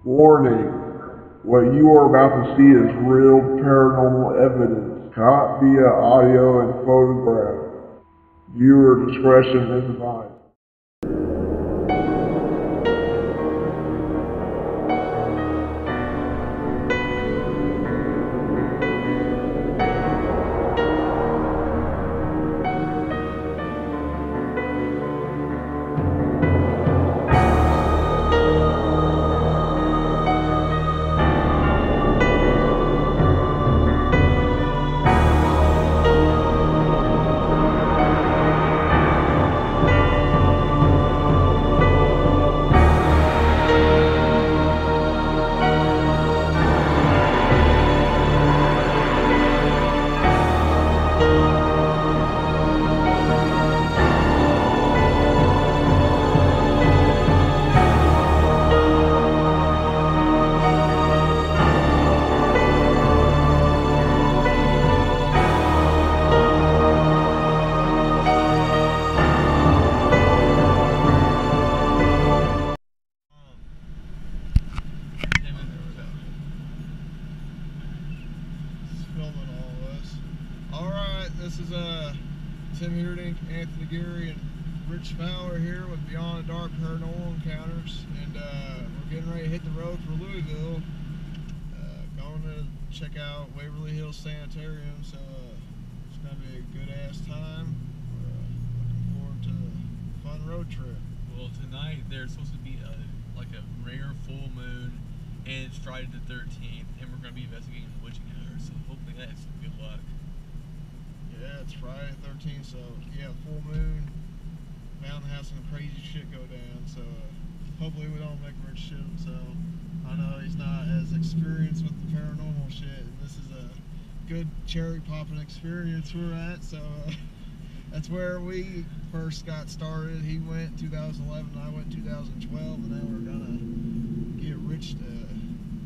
Warning, what you are about to see is real paranormal evidence, caught via audio and photograph. Viewer discretion is advised. This is Geary Heerdink, Geary, and Rich Fowler here with Beyond the Dark Paranormal Encounters, and we're getting ready to hit the road for Louisville. Going to check out Waverly Hills Sanatorium, so it's going to be a good ass time. We're looking forward to a fun road trip. Well, tonight there's supposed to be like a rare full moon, and it's Friday the 13th, and we're going to be investigating witching hours, so hopefully that's some good luck. Yeah, it's Friday the 13th, so yeah, full moon. Bound to have some crazy shit go down, so hopefully we don't make Rich shit himself. I know he's not as experienced with the paranormal shit, and this is a good cherry popping experience we're at, so that's where we first got started. He went 2011, I went 2012, and now we're gonna get Rich to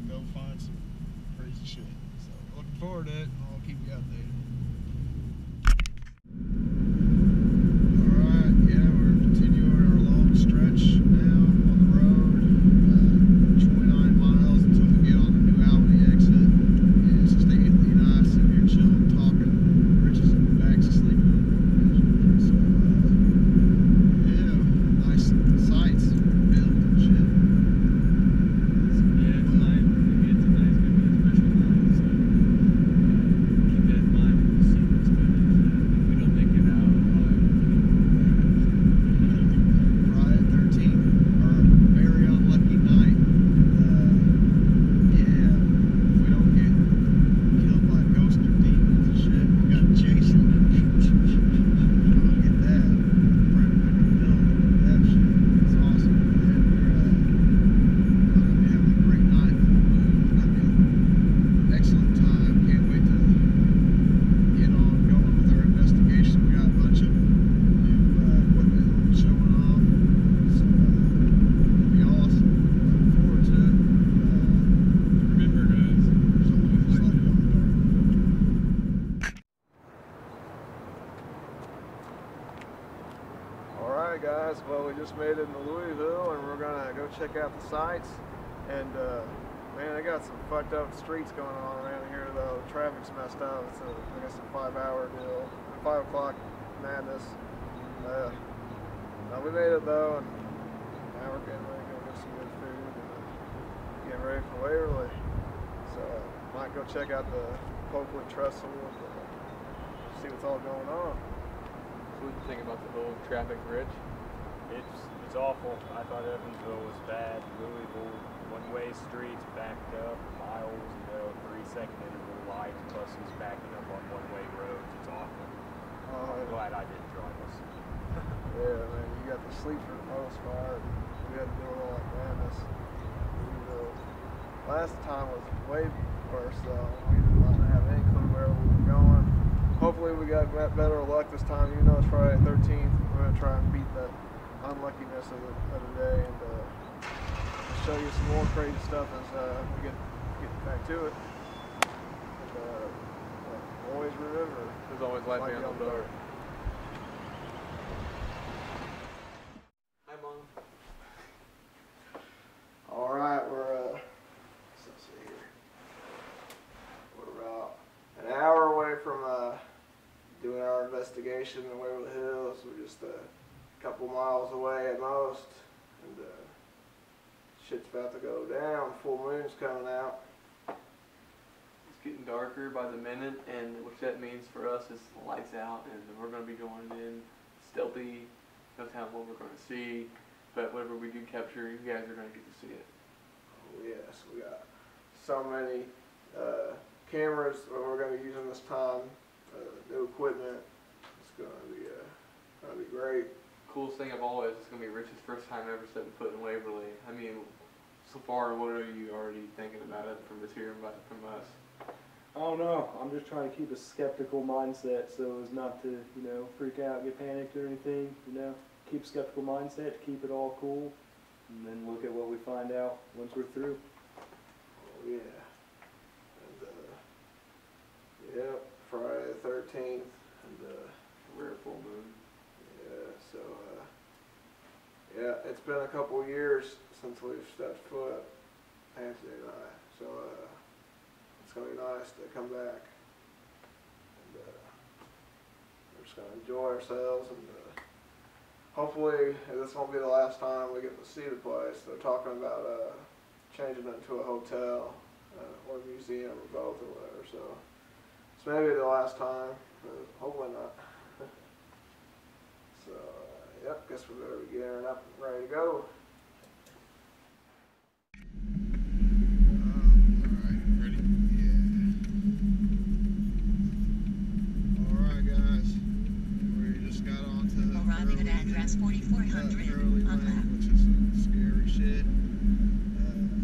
go find some crazy shit. So looking forward to it, and I'll keep you updated. Stretch now on the road, 29 miles until we get on the new Albany exit. Yeah, it's just Anthony and I sitting here chilling, talking. Rich is in the back sleeping. So, yeah, nice sights, built and shit. Yeah, tonight, tonight's gonna be a special night, so keep that in mind when you see this footage. We don't make it out alive. Alright guys, well we just made it into Louisville and we're gonna go check out the sights, and man, they got some fucked up streets going on around here though. The traffic's messed up. It's I guess a 5-hour deal, 5 o'clock madness. Now we made it though, and now we're getting ready to go get some good food and getting ready for Waverly. So might go check out the Copeland Trestle and see what's all going on. What do you think about the whole traffic, Rich? It's awful. I thought Evansville was bad. Louisville, one-way streets backed up, miles, 3-second interval lights, buses backing up on one-way roads. It's awful. I'm glad I didn't drive us. Yeah, man, you got to sleep for the most part. We had to do it all like madness. Last time was way worse though. We didn't have any clue where we were going. Hopefully we got better luck this time. Even though it's Friday the 13th, we're going to try and beat the unluckiness of the day, and show you some more crazy stuff as we get back to it. And, always remember, there's always light beyond the dark. Hi, Mom. Alright, we're location in Waverly Hills. We're just a couple miles away at most, and shit's about to go down. Full moon's coming out. It's getting darker by the minute, and what that means for us is the lights out, and we're going to be going in stealthy, no telling what we're going to see, but whatever we do capture, you guys are going to get to see it. Oh yes, we got so many cameras that we're going to be using this time, new equipment. It's going to be great. Coolest thing of all is it's going to be Rich's first time ever setting foot in Waverly. I mean, so far, what are you already thinking about it from just hearing about it from us? I don't know. I'm just trying to keep a skeptical mindset so as not to, you know, freak out, get panicked or anything, you know. Keep a skeptical mindset, keep it all cool, and then look at what we find out once we're through. Oh yeah. And yeah, Friday the 13th, and Rare full moon. yeah, so yeah, it's been a couple years since we've stepped foot, Anthony and I, so it's gonna be nice to come back, and we're just gonna enjoy ourselves, and hopefully this won't be the last time we get to see the place. They're talking about changing it into a hotel or a museum or both or whatever, so it's maybe the last time, but hopefully not. So yep, guess we better be gearing up and ready to go. Arriving at address 4400 on left. Which is some scary shit.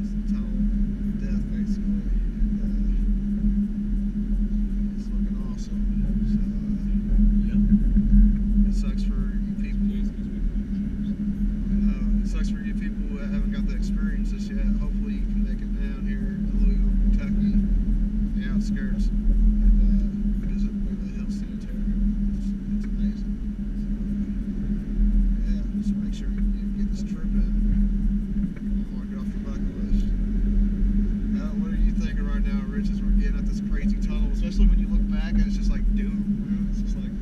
It's a tunnel of death, basically. And, it's looking awesome. So, it sucks for you people. It sucks for you people who haven't got the experience this yet. Hopefully you can make it down here to Louisville, Kentucky, the outskirts, and visit Waverly Hills Sanatorium. It's amazing. So make sure you get this trip in. Mark it off your bucket list. What are you thinking right now, Rich, as we're getting at this crazy tunnel? Especially when you look back and it's just like doom. It's just like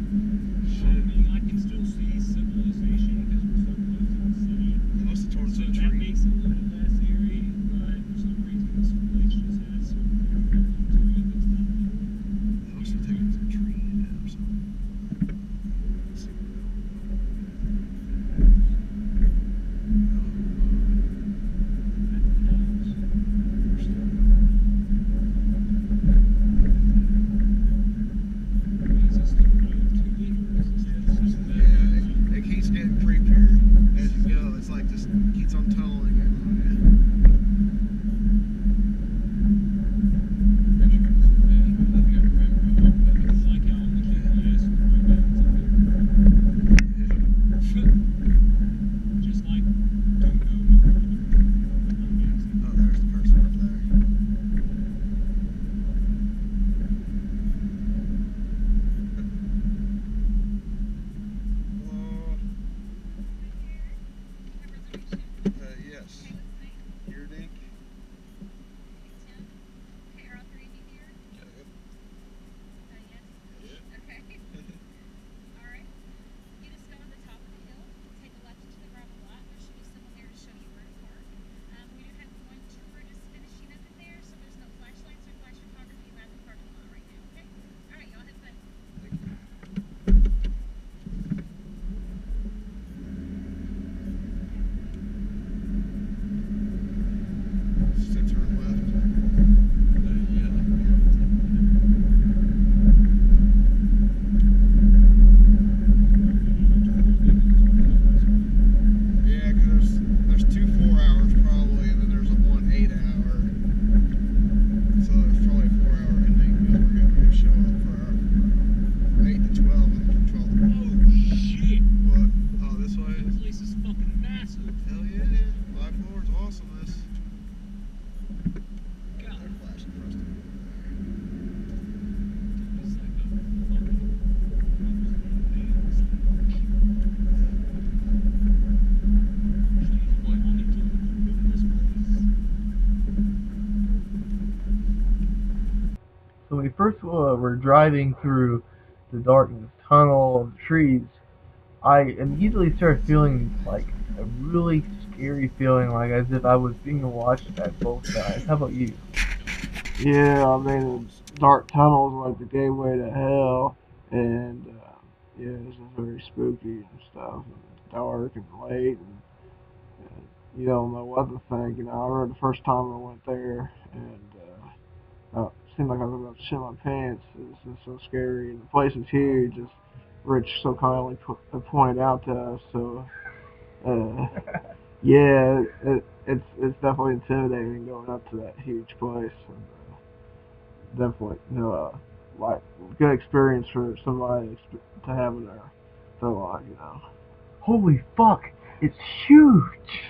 shit. I mean, I can still see civilization because we're so close to the city. They must have torn So some that tree. makes it a little less eerie, but for some reason this place just has some feeling to it that's not good. They must have taken some tree down or something. Let's see. Yes. Heerdink. Okay, are all three of you here? Yes? Okay. Alright. You just go on the top of the hill, take a left into the gravel lot. There should be someone there to show you where to park. We do have one tour just finishing up in there, so there's no flashlights or flash photography around the parking lot right now, okay? Alright, y'all have fun. So we first were driving through the darkness, tunnel, and trees, I immediately started feeling like a really scary feeling, like as if I was being watched at both sides. How about you? Yeah, I mean, dark tunnels are like the gateway to hell, and yeah, it's just very spooky and stuff, and it's dark and late, and you don't know what to think. You know, I remember the first time I went there, and it seemed like I was about to shit my pants. It was just so scary, and the place is huge, as Rich so kindly pointed out to us. So, yeah, it's definitely intimidating going up to that huge place. And, definitely, like good experience for somebody to have in their life, Holy fuck! It's huge!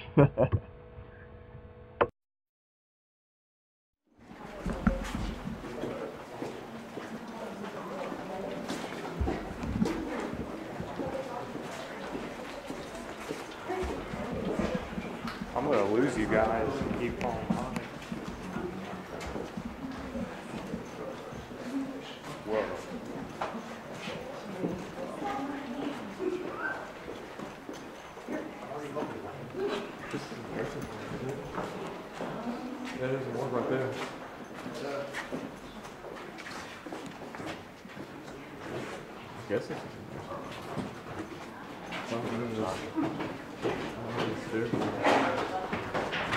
I'm gonna lose you guys if you keep falling behind. Whoa. That is one right there. I guess it's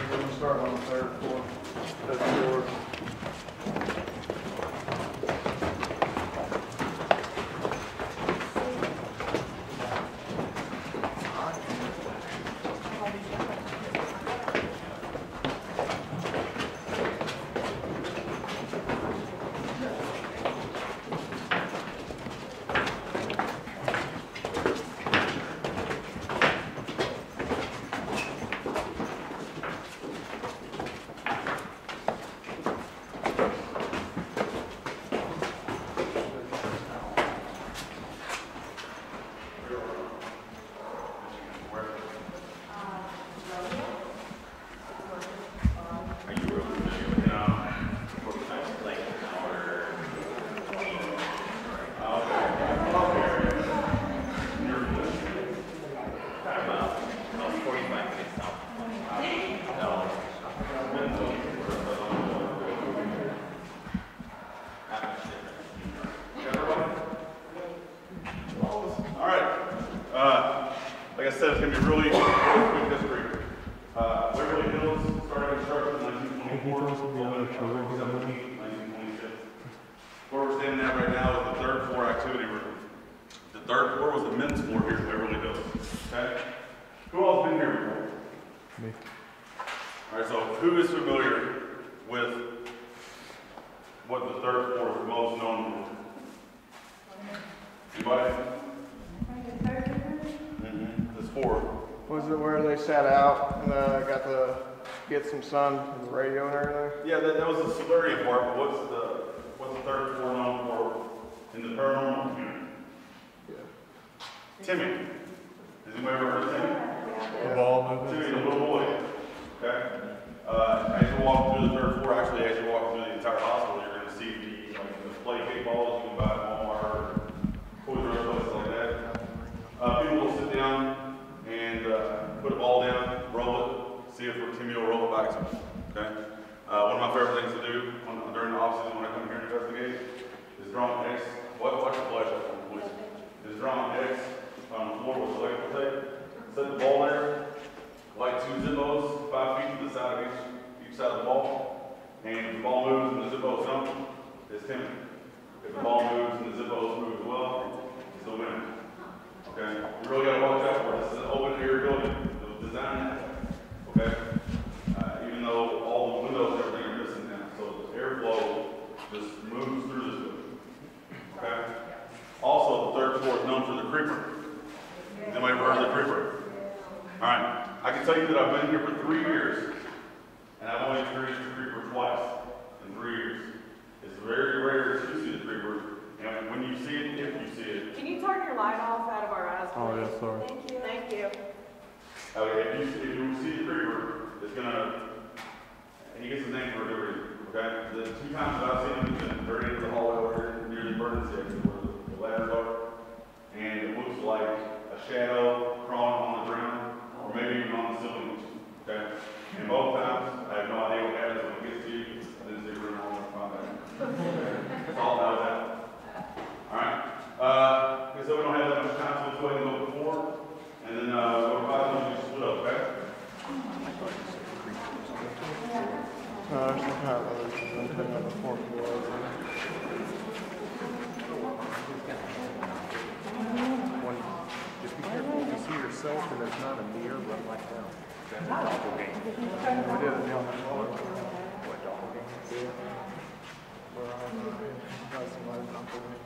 We're gonna start on the third floor. Third floor. Like I said, it's going to be really quick history. Waverly Hills started construction in 1924. 1926. Where we're standing at right now is the third floor activity room. The third floor was the men's floor here at Waverly Hills. Okay? Who all has been here before? Me. Alright, so who is familiar with what the third floor is most known for? Anybody? There's four. Was it where they sat out and got to get some sun with the radio and everything? Yeah, that was the solarium part, but what's the third floor known for in the paranormal community? Yeah. Timmy. Has anybody ever heard of Timmy? The ball movement. Timmy, the little boy. Okay? As you walk through the third floor, actually, as you walk through the entire hospital, you're going to see the play kickballs you can buy at Walmart or Toys R Us, places like that. People will sit down and put a ball down, roll it, see if Timmy will roll it back to them. Okay? One of my favorite things to do during the off season when I come here and investigate is draw an X. Watch the flash up on the police. Is draw an X on the floor with electrical tape. Set the ball there. Light two Zippos 5 feet to the side of each side of the ball. And if the ball moves and the Zippos don't, it's Timmy. If the ball moves and the Zippos move as well, it's the winner. Okay? You really got to watch out for it. This is an open air building. It was designed that way. Okay? Even though all the windows and everything are missing now. So the airflow just moves through this building. Okay? Also, the third floor is known for the creeper. Has anybody ever heard of the creeper? Alright. I can tell you that I've been here for 3 years, and I've only experienced the creeper twice in 3 years. It's very rare to see the creeper, and when you see it, if you see it. Can you turn your light off out of our eyes, please? Oh, yeah, sorry. Thank you. Thank you. Okay, if you see the creeper, it's gonna, and he gets his name for a good reason, okay? The 2 times that I've seen him, he's been buried into the hallway over here near the emergency exit, where the ladders are, and it looks like a shadow crawling on the ground, or maybe even on the ceiling. Okay? And both times, I have no idea what happens when it gets to you. I didn't see a room on the That's all I know that. Alright? Okay, so we don't have that much time, so let's go ahead and go before, and then we'll probably just split up, okay? There's some kind of other thing on the fourth floor. Just be careful if you see yourself and there's not a mirror, run like hell. That's a doppelganger. We did it on the floor. What doppelganger? Got somebody not doing it.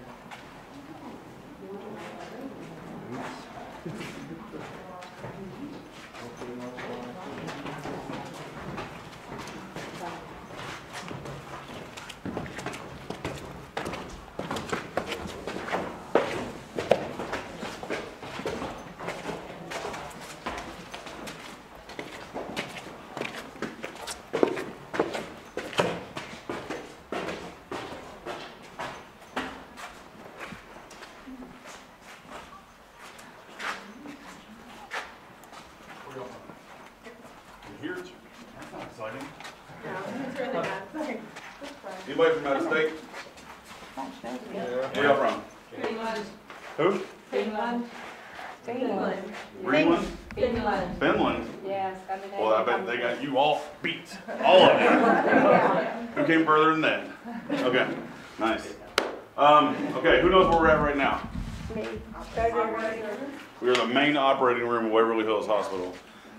Anybody from out of state? Where y'all from? Finland. Who? Finland. Finland. Greenland? Finland. Finland? Yes, Scandinavia. Well, I bet they got you all beat. All of you. Who came further than that? Okay, nice. Okay, who knows where we're at right now? Me. We are the main operating room of Waverly Hills Hospital.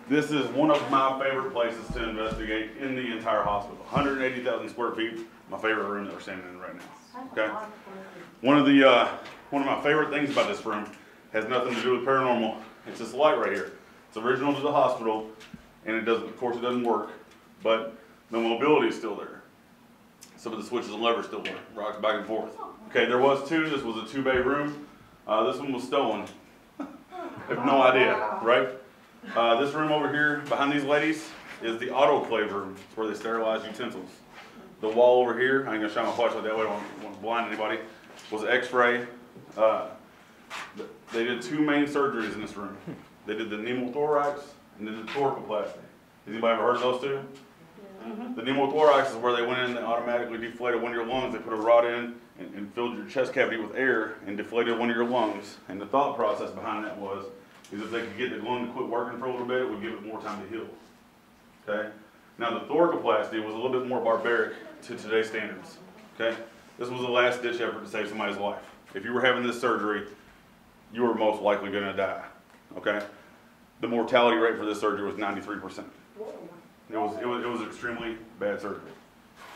This is one of my favorite places to investigate in the entire hospital. 180,000 square feet, my favorite room that we're standing in right now. Okay. One of my favorite things about this room has nothing to do with paranormal. It's this light right here. It's original to the hospital, and it doesn't, of course, it doesn't work, but the mobility is still there. Some of the switches and levers still work, rocks back and forth. Okay, there was two. This was a 2-bay room. This one was stolen. I have no idea, right? This room over here, behind these ladies, is the autoclave room. It's where they sterilize utensils. The wall over here, I ain't gonna shine my flashlight that way, I don't want to blind anybody, was X-ray. They did 2 main surgeries in this room. They did the pneumothorax and did the toracoplasty. Has anybody ever heard of those two? Mm-hmm. The pneumothorax is where they went in and automatically deflated one of your lungs. They put a rod in and filled your chest cavity with air and deflated one of your lungs. And the thought process behind that was, is if they could get the lung to quit working for a little bit, it would give it more time to heal. Okay? Now the thoracoplasty was a little bit more barbaric to today's standards. Okay? This was a last ditch effort to save somebody's life. If you were having this surgery, you were most likely going to die. Okay? The mortality rate for this surgery was 93%. It was extremely bad surgery.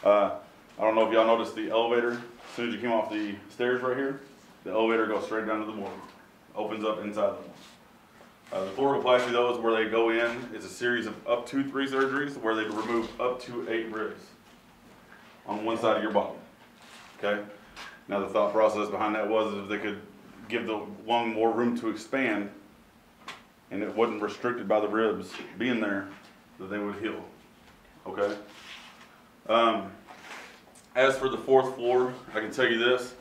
I don't know if y'all noticed the elevator. As soon as you came off the stairs right here, the elevator goes straight down to the morgue. Opens up inside the morgue. The thoracoplasty, though, is where they go in. It's a series of up to 3 surgeries where they remove up to 8 ribs on one side of your body. Okay? Now the thought process behind that was if they could give the lung more room to expand and it wasn't restricted by the ribs being there, that they would heal. Okay? As for the 4th floor, I can tell you this.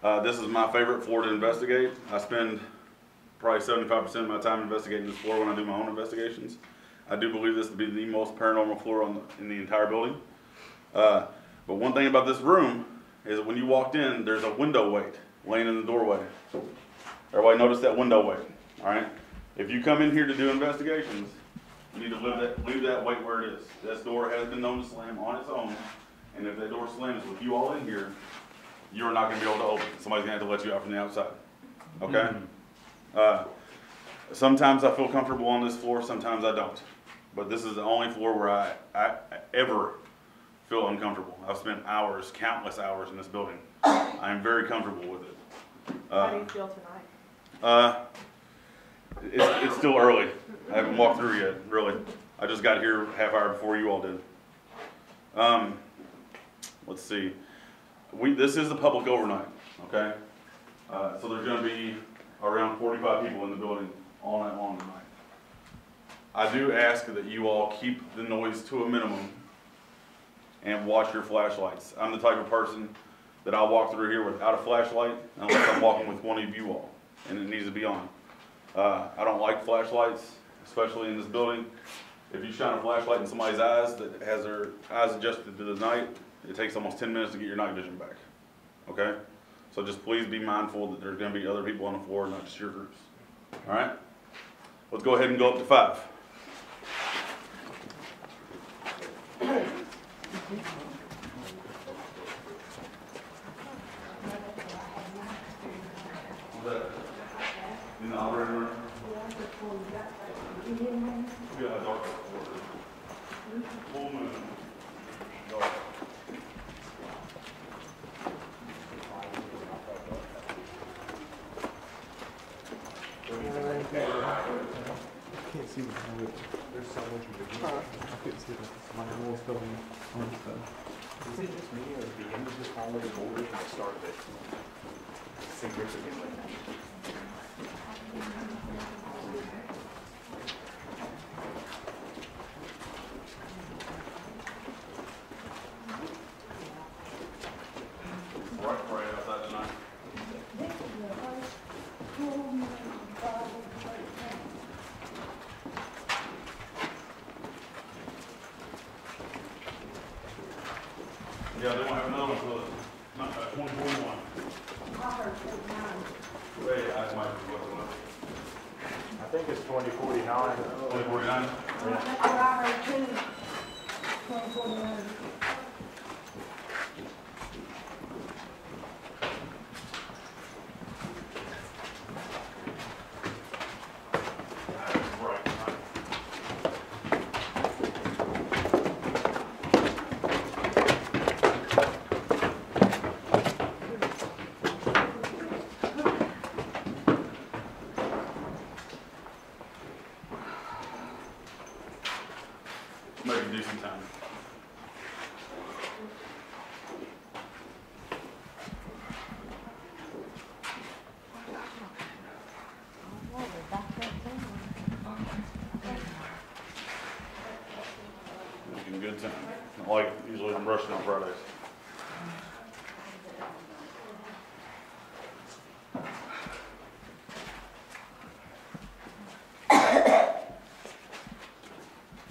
This is my favorite floor to investigate. I spend probably 75% of my time investigating this floor when I do my own investigations. I do believe this to be the most paranormal floor in the entire building. But one thing about this room is that when you walked in, there's a window weight laying in the doorway. Everybody notice that window weight, all right? If you come in here to do investigations, you need to leave that weight where it is. This door has been known to slam on its own, and if that door slams with you all in here, you're not going to be able to open it. Somebody's going to have to let you out from the outside, okay? Sometimes I feel comfortable on this floor, sometimes I don't. But this is the only floor where I ever feel uncomfortable. I've spent hours, countless hours in this building. I am very comfortable with it. How do you feel tonight? It's still early. I haven't walked through yet, really. I just got here half hour before you all did. Let's see. This is a public overnight, okay? So there's going to be around 45 people in the building all night long tonight. I do ask that you all keep the noise to a minimum and watch your flashlights. I'm the type of person, that I'll walk through here without a flashlight unless I'm walking with one of you all, and it needs to be on. I don't like flashlights, especially in this building. If you shine a flashlight in somebody's eyes that has their eyes adjusted to the night, it takes almost 10 minutes to get your night vision back, okay? So just please be mindful that there's gonna be other people on the floor, not just your groups, all right? Let's go ahead and go up to 5. In the operating room? Yeah, dark. Full moon. Dark. I can't see what's on it. There's so much of it. I couldn't see my walls coming on stuff. Is it just me or the end of this hallway older than the start of it? Significantly. Right outside tonight. Yeah, they won't have another one until not 2041. Wait, I might be looking up. I think it's 2049. 2049? That's what I heard too. 2049. Make a decent time. Making good time. I like it. Usually I'm rushing on Fridays.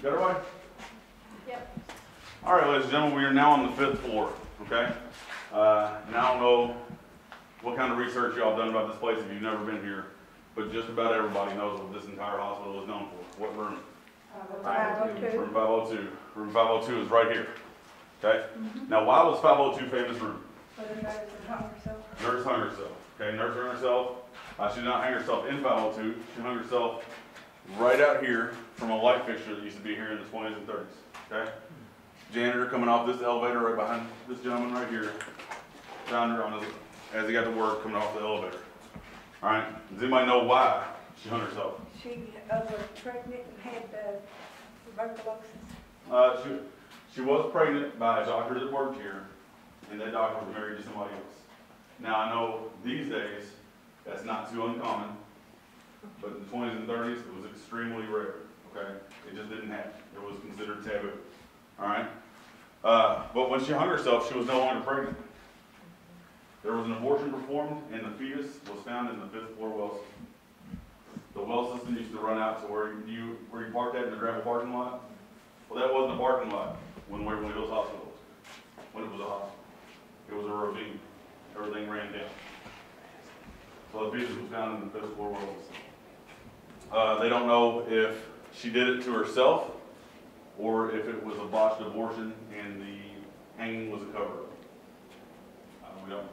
Got her way? Yep. All right, ladies and gentlemen, we are now on the 5th floor, okay? Now I don't know what kind of research y'all done about this place if you've never been here, but just about everybody knows what this entire hospital is known for. What room? 502. Room 502. Room 502 is right here, okay? Now, why was 502 famous room? Nurse hung herself, okay? Nurse hung herself. She did not hang herself in 502. She hung herself right out here from a light fixture that used to be here in the 20s and 30s, okay? Janitor coming off this elevator right behind this gentleman right here, found her on his, as he got to work coming off the elevator. All right, does anybody know why she hung herself? She was pregnant and had tuberculosis. She was pregnant by a doctor that worked here, and that doctor was married to somebody else. Now I know these days that's not too uncommon, but in the 20s and 30s it was extremely rare. Okay, it just didn't happen. It was considered taboo. All right, but when she hung herself, she was no longer pregnant. There was an abortion performed, and the fetus was found in the 5th floor well system. The well system used to run out to where you parked at in the gravel parking lot. Well, that wasn't a parking lot when Waverly Hills Hospital was. When it was a hospital, it was a ravine. Everything ran down. So the fetus was found in the 5th floor well system. They don't know if she did it to herself or if it was a botched abortion and the hanging was a cover-up. We don't.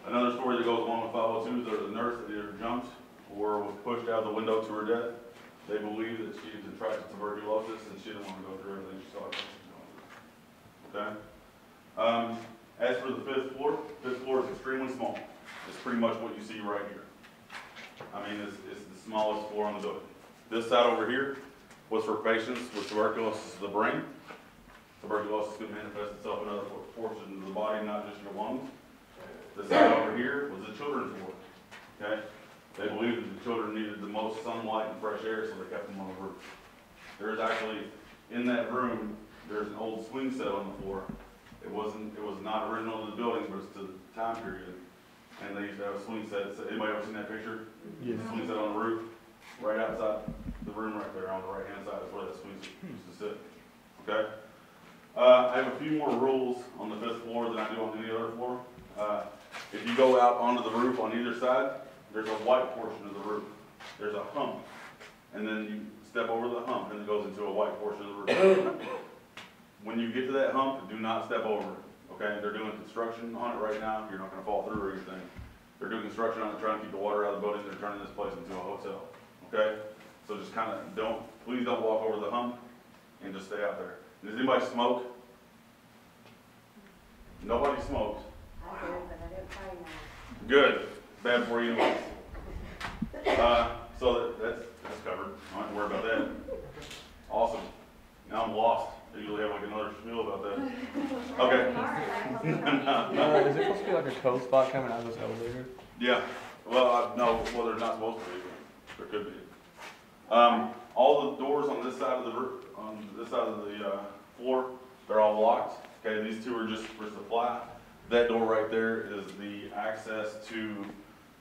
Another story that goes along with 502 is there was a nurse that either jumped or was pushed out the window to her death. They believe that she contracted tuberculosis and she didn't want to go through everything she saw. Okay. As for the 5th floor is extremely small. It's pretty much what you see right here. I mean, it's the smallest floor on the building. This side over here was for patients with tuberculosis of the brain. Tuberculosis can manifest itself in other portions of the body, not just your lungs. This side over here was the children's ward. Okay? They believed that the children needed the most sunlight and fresh air, so they kept them on the roof. There's actually, in that room, there's an old swing set on the floor It was not original to the buildings, but it's to the time period. And they used to have a swing set. So anybody ever seen that picture? Yes. Swing set on the roof, right outside the room right there on the right-hand side is where that swing set used to sit. Okay? I have a few more rules on the 5th floor than I do on any other floor. If you go out onto the roof on either side, there's a white portion of the roof. There's a hump. And then you step over the hump and it goes into a white portion of the roof. When you get to that hump, do not step over it. Okay? They're doing construction on it right now. You're not going to fall through or anything. They're doing construction on it, trying to keep the water out of the building. They're turning this place into a hotel. Okay? So just kind of please don't walk over the hump and just stay out there. Does anybody smoke? Nobody smokes. I do, but I didn't try now. Good. Bad for you anyway. So that's covered. I don't have to worry about that. Awesome. Now I'm lost. I usually have like another spiel about that. Okay. Is it supposed to be like a tow spot coming out of this elevator? Yeah. Well, no. Well, they're not supposed to be. But there could be. All the doors on this side of the floor, they're all locked. Okay. These two are just for supply. That door right there is the access to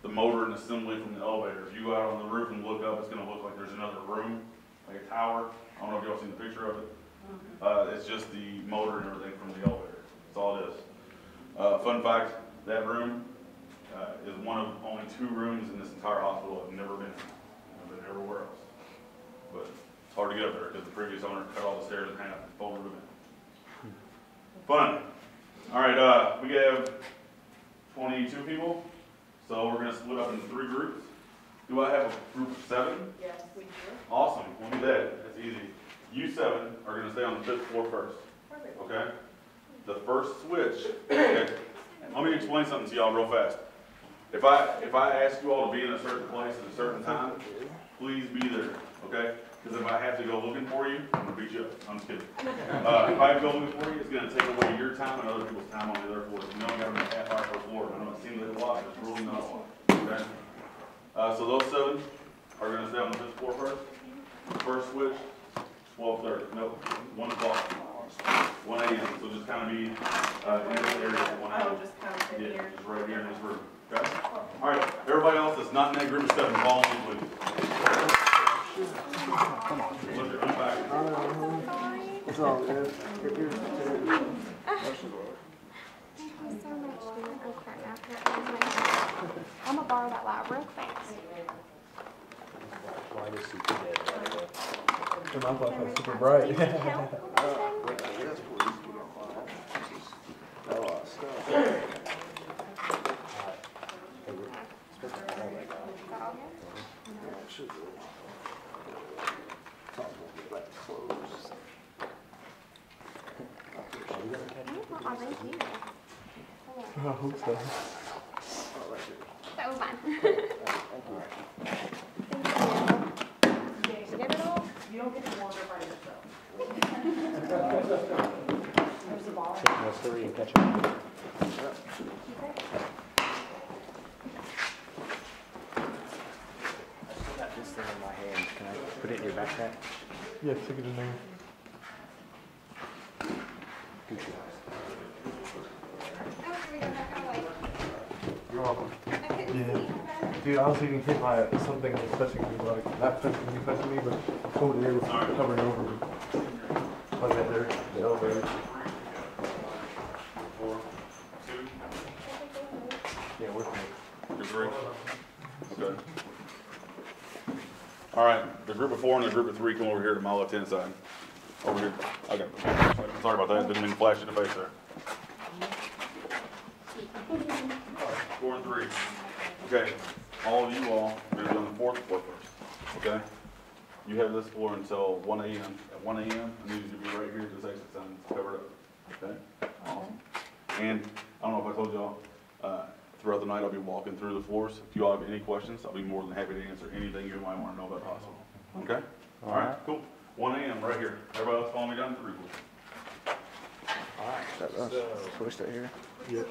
the motor and assembly from the elevator. If you go out on the roof and look up, it's going to look like there's another room, like a tower. I don't know if y'all seen the picture of it. It's just the motor and everything from the elevator. That's all it is. Fun fact, that room is one of only 2 rooms in this entire hospital I've never been in. I've been everywhere else. But it's hard to get up there because the previous owner cut all the stairs in half and folded them in. Fun. All right, we have 22 people, so we're going to split up into 3 groups. Do I have a group of 7? Yes, we do. Awesome. We'll do that. That's easy. You 7 are going to stay on the 5th floor first. Perfect. Okay? The first switch. Okay. Let me explain something to y'all real fast. If I ask you all to be in a certain place at a certain time, please be there. Okay? Because if I have to go looking for you, I'm going to beat you up. I'm just kidding. If I have to go looking for you, it's going to take away your time and other people's time on the other floors. You know, you got to be a half hour per floor. I know it seems like a lot, but it's really not a lot. Okay? So those 7 are going to stay on the 5th floor first. First switch, 12:30. Nope, 1 o'clock. 1 a.m. So just kind of be in this area at 1 a.m. Oh, just kind of sit Yeah, here. just right here in this room. Okay? All right. Everybody else that's not in that group of 7, follow me, please. Come on. Look at back. It's all good. Thank you so much, dear. Oh, crap. I'm going to borrow that light real fast. My flashlight's super bright. I hope so. That was fine. Thank you. Get it all? You don't get to wander by yourself. There's the ball. Take those 3 and catch up. I still got this thing in my hand. Can I put it in your backpack? Yeah, stick it in there. Good job. Oh, can we go back away? You're welcome. I couldn't Yeah. see. Dude, I was even hit by something that was touching me, like, not touching me, but over there was covering over me. Like that there, the elevator. 4, 2, Yeah, we're good. you're 3. Okay. All right. The group of 4 and the group of 3 come over here to my left-hand side. Over here. Okay. Sorry about that. Didn't mean to flash in the face there. 4 and 3. Okay. All of you all are going to be on the 4th floor first. Okay? You have this floor until 1 a.m. At 1 a.m., I need you to be right here at this exit sign covered up. Okay? Awesome. And I don't know if I told y'all, throughout the night I'll be walking through the floors. If you all have any questions, I'll be more than happy to answer anything you might want to know about the hospital. Okay? All right, cool. 1 a.m. right here. Everybody else follow me down to 3 floors. All right. Switch that here. Yep.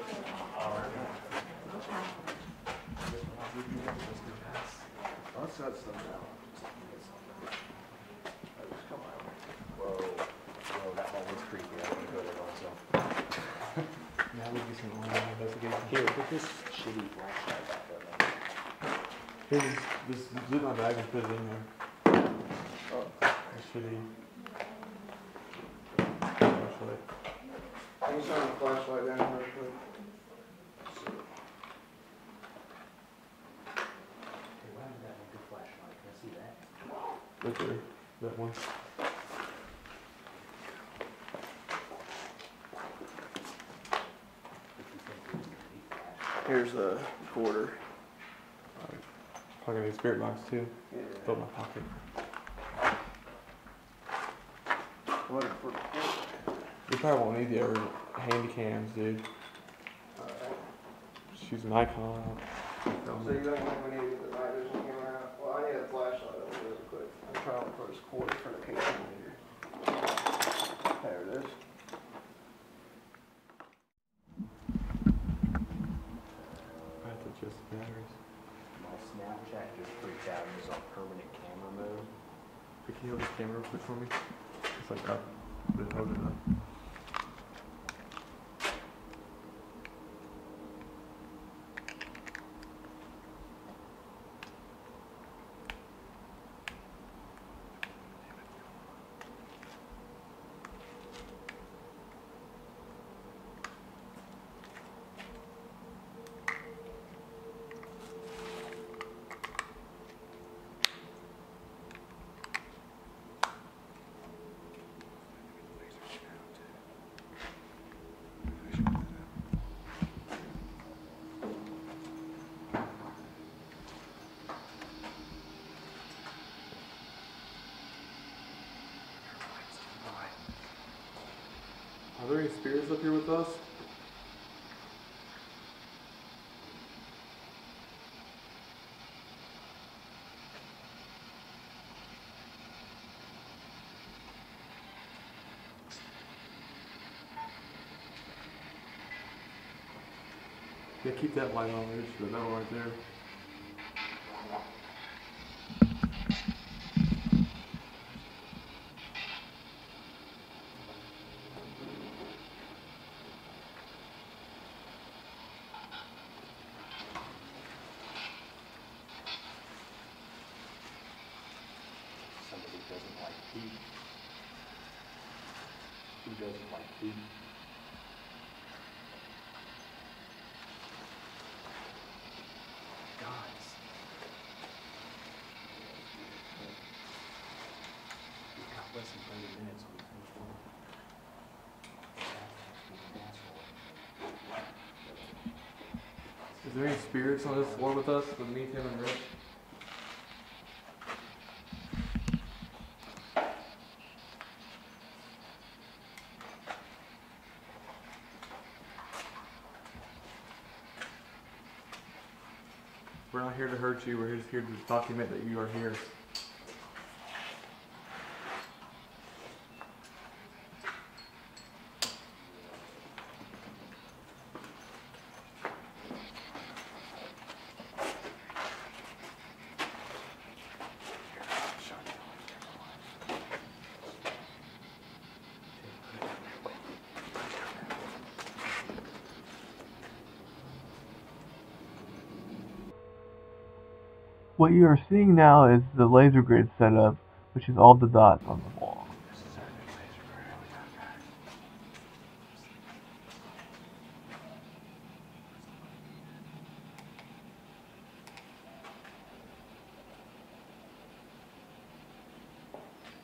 Let's set some down. Whoa. Whoa, that one was creepy. I want to go there also. Put this shitty flashlight back up, man. Here, just zip my bag and put it in there. Oh. That's shitty. Flashlight. Can you shine the flashlight down real quick? Hey, why is that a good flashlight? Can I see that? Right there. That one. Here's the quarter. Probably need a spirit box too. Yeah. Fill my pocket. What for? You probably won't need the other handy cams, dude. Alright. Just use an icon. So you don't think we need to get the night vision camera out? Well, I need a flashlight over really quick. I'm trying to look for this quarter for the case meter. There it is. I have to adjust the batteries. My Snapchat just freaked out and was on permanent camera mode. Hey, can you hold this camera real quick for me? It's like up. Just hold it up. Are there any spirits up here with us? Yeah, keep that light on. There's the metal right there. Somebody doesn't like tea. Who doesn't like tea? Guys. We've got less than 30 minutes on the finish line. Is there any spirits on this floor with us? With me, Tim, and Rich? We're not here to hurt you. We're just here to document that you are here. What you are seeing now is the laser grid setup, which is all the dots on the wall.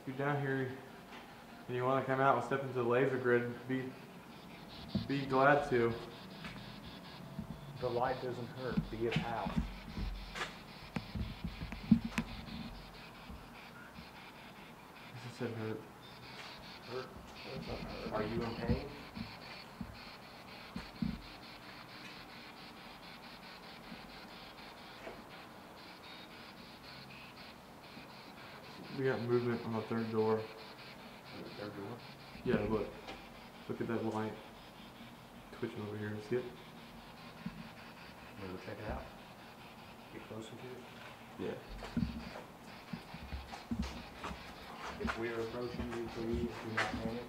If you're down here and you want to come out and step into the laser grid, be glad to. The light doesn't hurt. Be a pal. This said hurt. Hurt? Are you in pain? We got movement on the third door. The third door? Yeah, look. Look at that light. Twitching over here. See it? Wanna go check it out? Get closer to it? Yeah. If we are approaching you, please do not panic.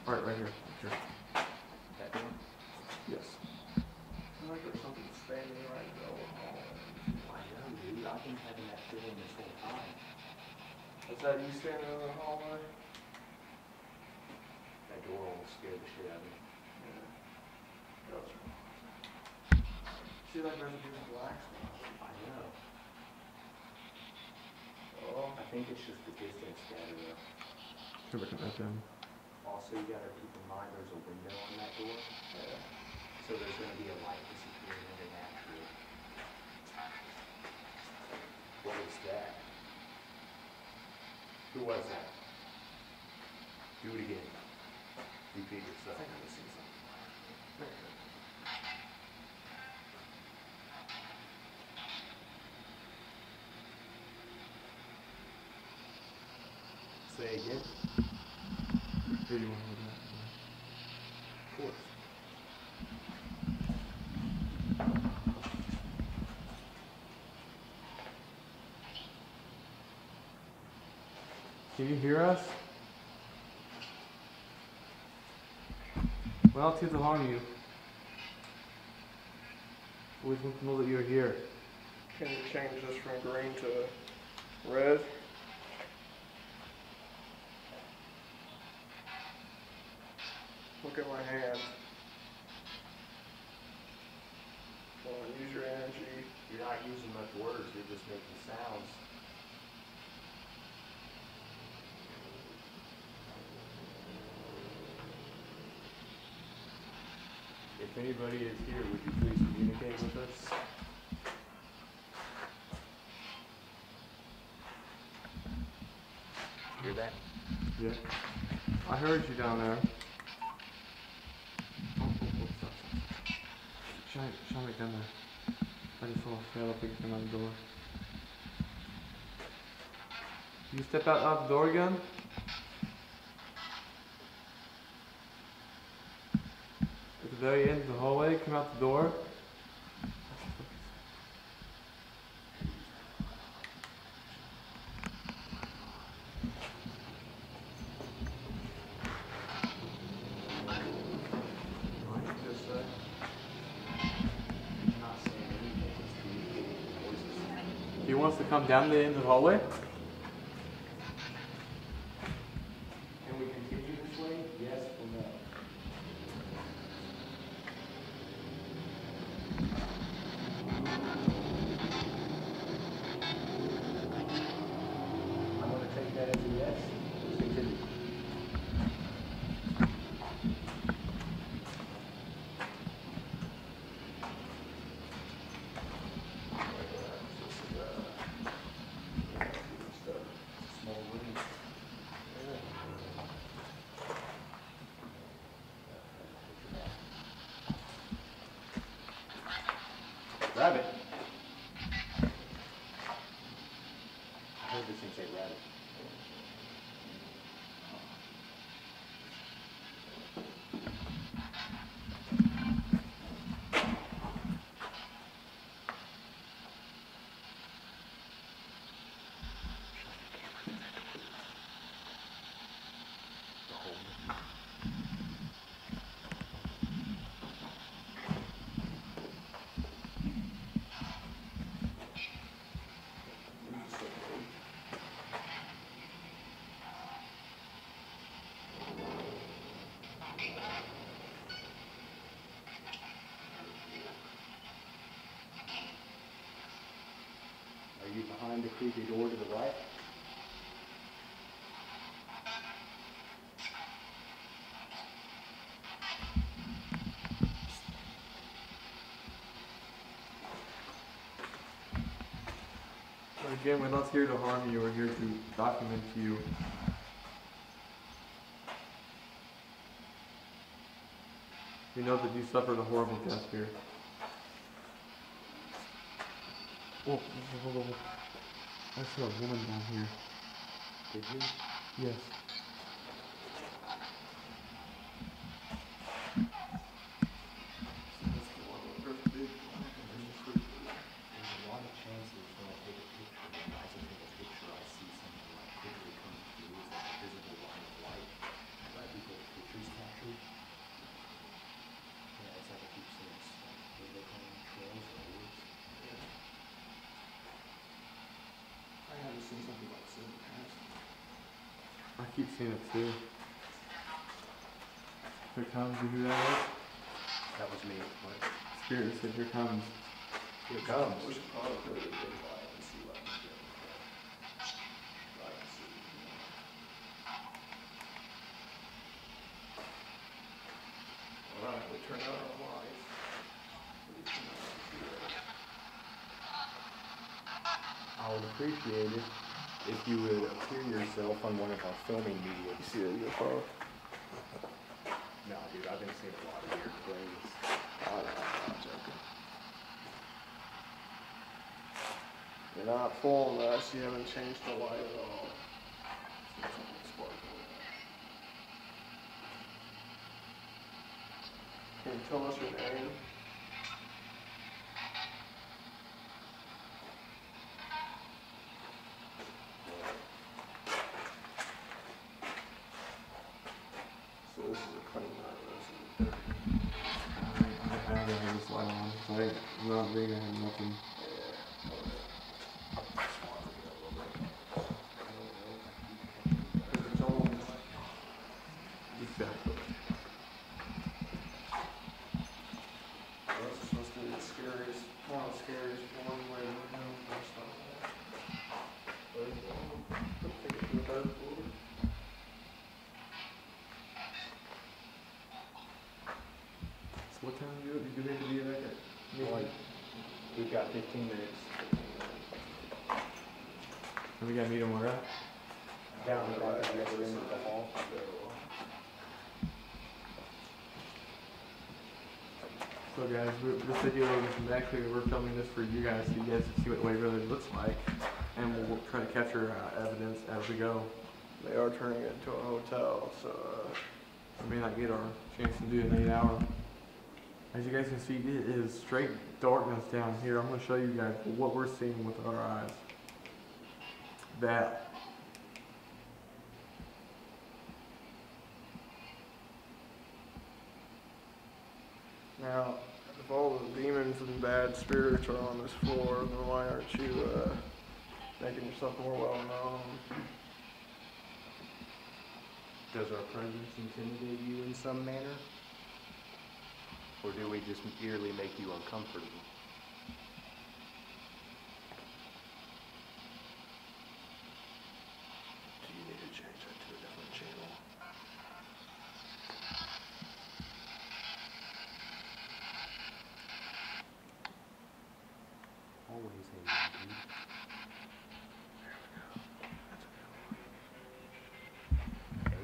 Alright, right here. Here. That door? Yes. standing right in the middle of the hallway. I know, dude. I've been having that feeling this whole time. Is that you standing in the hallway? That door almost scared the shit out of me. Yeah. That's right. See, like there's a big black spot. I know. Oh. I think it's just the distance scatter though. Here, look at that down. Also, you gotta keep in mind there's a window on that door. Yeah. So there's gonna be a light disappearing in it naturally. What is that? Who was that? Do it again. Repeat yourself. I think I've seen something. Say again. Here, you want to look at that? Of course. Can you hear us? Well, it's to harm you. We just want to know that you're here. Can you change this from green to red? Look at my hand. Come on, use your energy. You're not using much words, you're just making sounds. If anybody is here, would you please communicate with us? Hear that? Yeah. I heard you down there. Oh, stop. Shine it down there. I just saw a shadow figure come out the door. You step out the door again? At the very end of the hallway, come out the door. He wants to come down the end of the hallway? Can we continue this way? Yes or no? I'm going to take that as a yes. Let's continue. Small room. Rabbit. I heard this thing say rabbit. Are you behind the creepy door to the right? Again, we're not here to harm you, we're here to document you. We know that you suffered a horrible death here. Whoa. I saw a woman down here. Did you? Yes. There's a lot of chances when I take a picture, and as I take a picture, I see something like quickly come through as like a visible line of light. Right before the picture's captured. Yeah, it's like I keep seeing like, what do they call them? Trails of keep seeing it too. Here comes, you hear that? That was me. What? Spirit said, here comes. Here it comes. We should probably put it in quiet and see what I can get. I can see. Alright, we turn out our lights. I would appreciate it if you would appear yourself on one of our filming mediums. You see that UFO? No, dude, I've been seeing a lot of weird things. I'm not joking. You're not fooling us, you haven't changed the light at all. See something sparkling. Can you tell us your name? So this is a clean night, this is a dirty. I have this light on. It's like, I'm not being, I have nothing. Exactly. This is supposed to be the scariest, one of the scariest one-way windows or something. Third floor. I think it's the third floor. So what time do you need to be back at? We've got 15 minutes. And we gotta meet him where at? Down the other end of the hall. So guys, this video is actually, we're filming this for you guys so you guys can see what Waverly looks like. And we'll try to capture evidence as we go. They are turning it into a hotel, so We may not get our chance to do it in 8 hours. As you guys can see, it is straight darkness down here. I'm going to show you guys what we're seeing with our eyes. That. now, if all the demons and bad spirits are on this floor, then why aren't you making yourself more well known? Does our presence intimidate you in some manner? Or do we just merely make you uncomfortable? Do you need to change that to a different channel? Always a dude.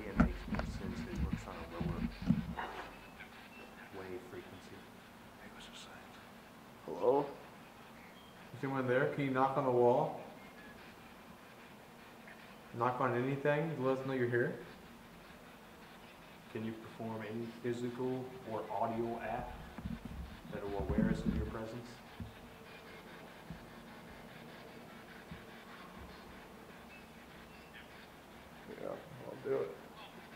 It makes more sense. It works on a lower wave frequency. He was just saying. Hello? Is anyone there? Can you knock on the wall? Knock on anything to let us know you're here? Can you perform any physical or audio act that will aware us of your presence? Yeah, I'll do it.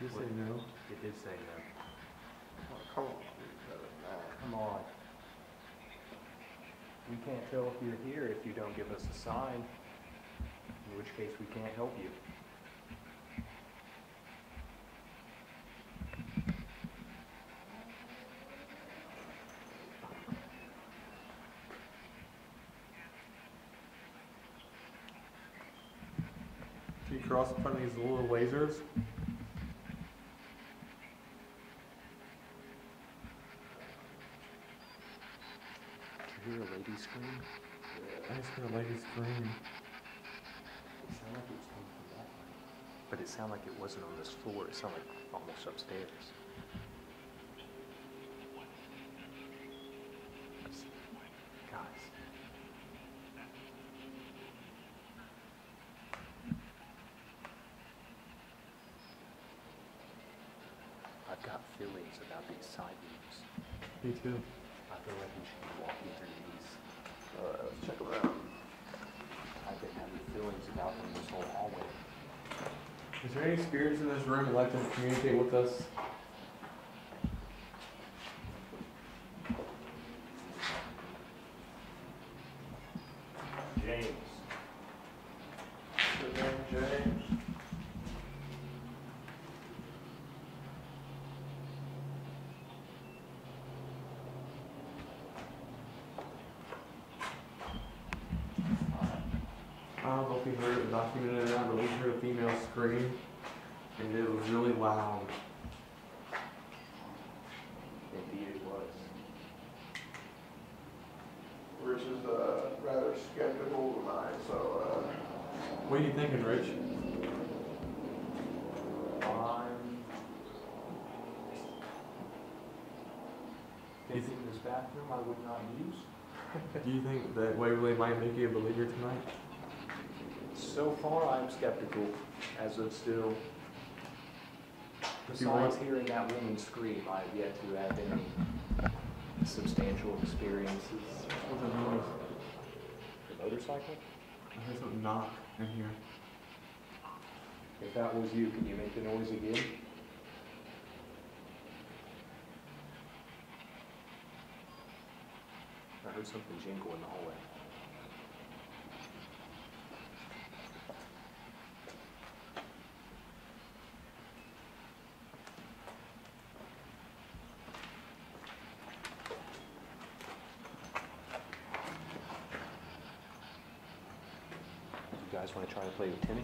You say no. It did say no. Oh, come on, you better not. Come on. We can't tell if you're here if you don't give us a sign, in which case we can't help you. Can you cross in front of these little lasers? Did you hear a lady scream? I just heard a lady scream. It sounded like it was coming from that way. But it sounded like it wasn't on this floor. It sounded like almost upstairs. Guys. I've got feelings about these side rooms. Me too. I feel like we should be walking through these. Alright, let's check them out. I've been having feelings about them this whole hallway. Is there any spirits in this room that like to communicate with us? James. Good name, James. documented that, but we heard a female scream, and it was really loud. Indeed it was. Rich is rather skeptical tonight, so What are you thinking, Rich? I'm thinking this bathroom I would not use. Do you think that Waverly might make you a believer tonight? So far, I'm skeptical, as of still. You want- Besides hearing that woman scream, I have yet to have any substantial experiences. What's that noise? The motorcycle? I heard something knock in here. If that was you, can you make the noise again? I heard something jingle in the hallway. You guys want to try to play with Timmy?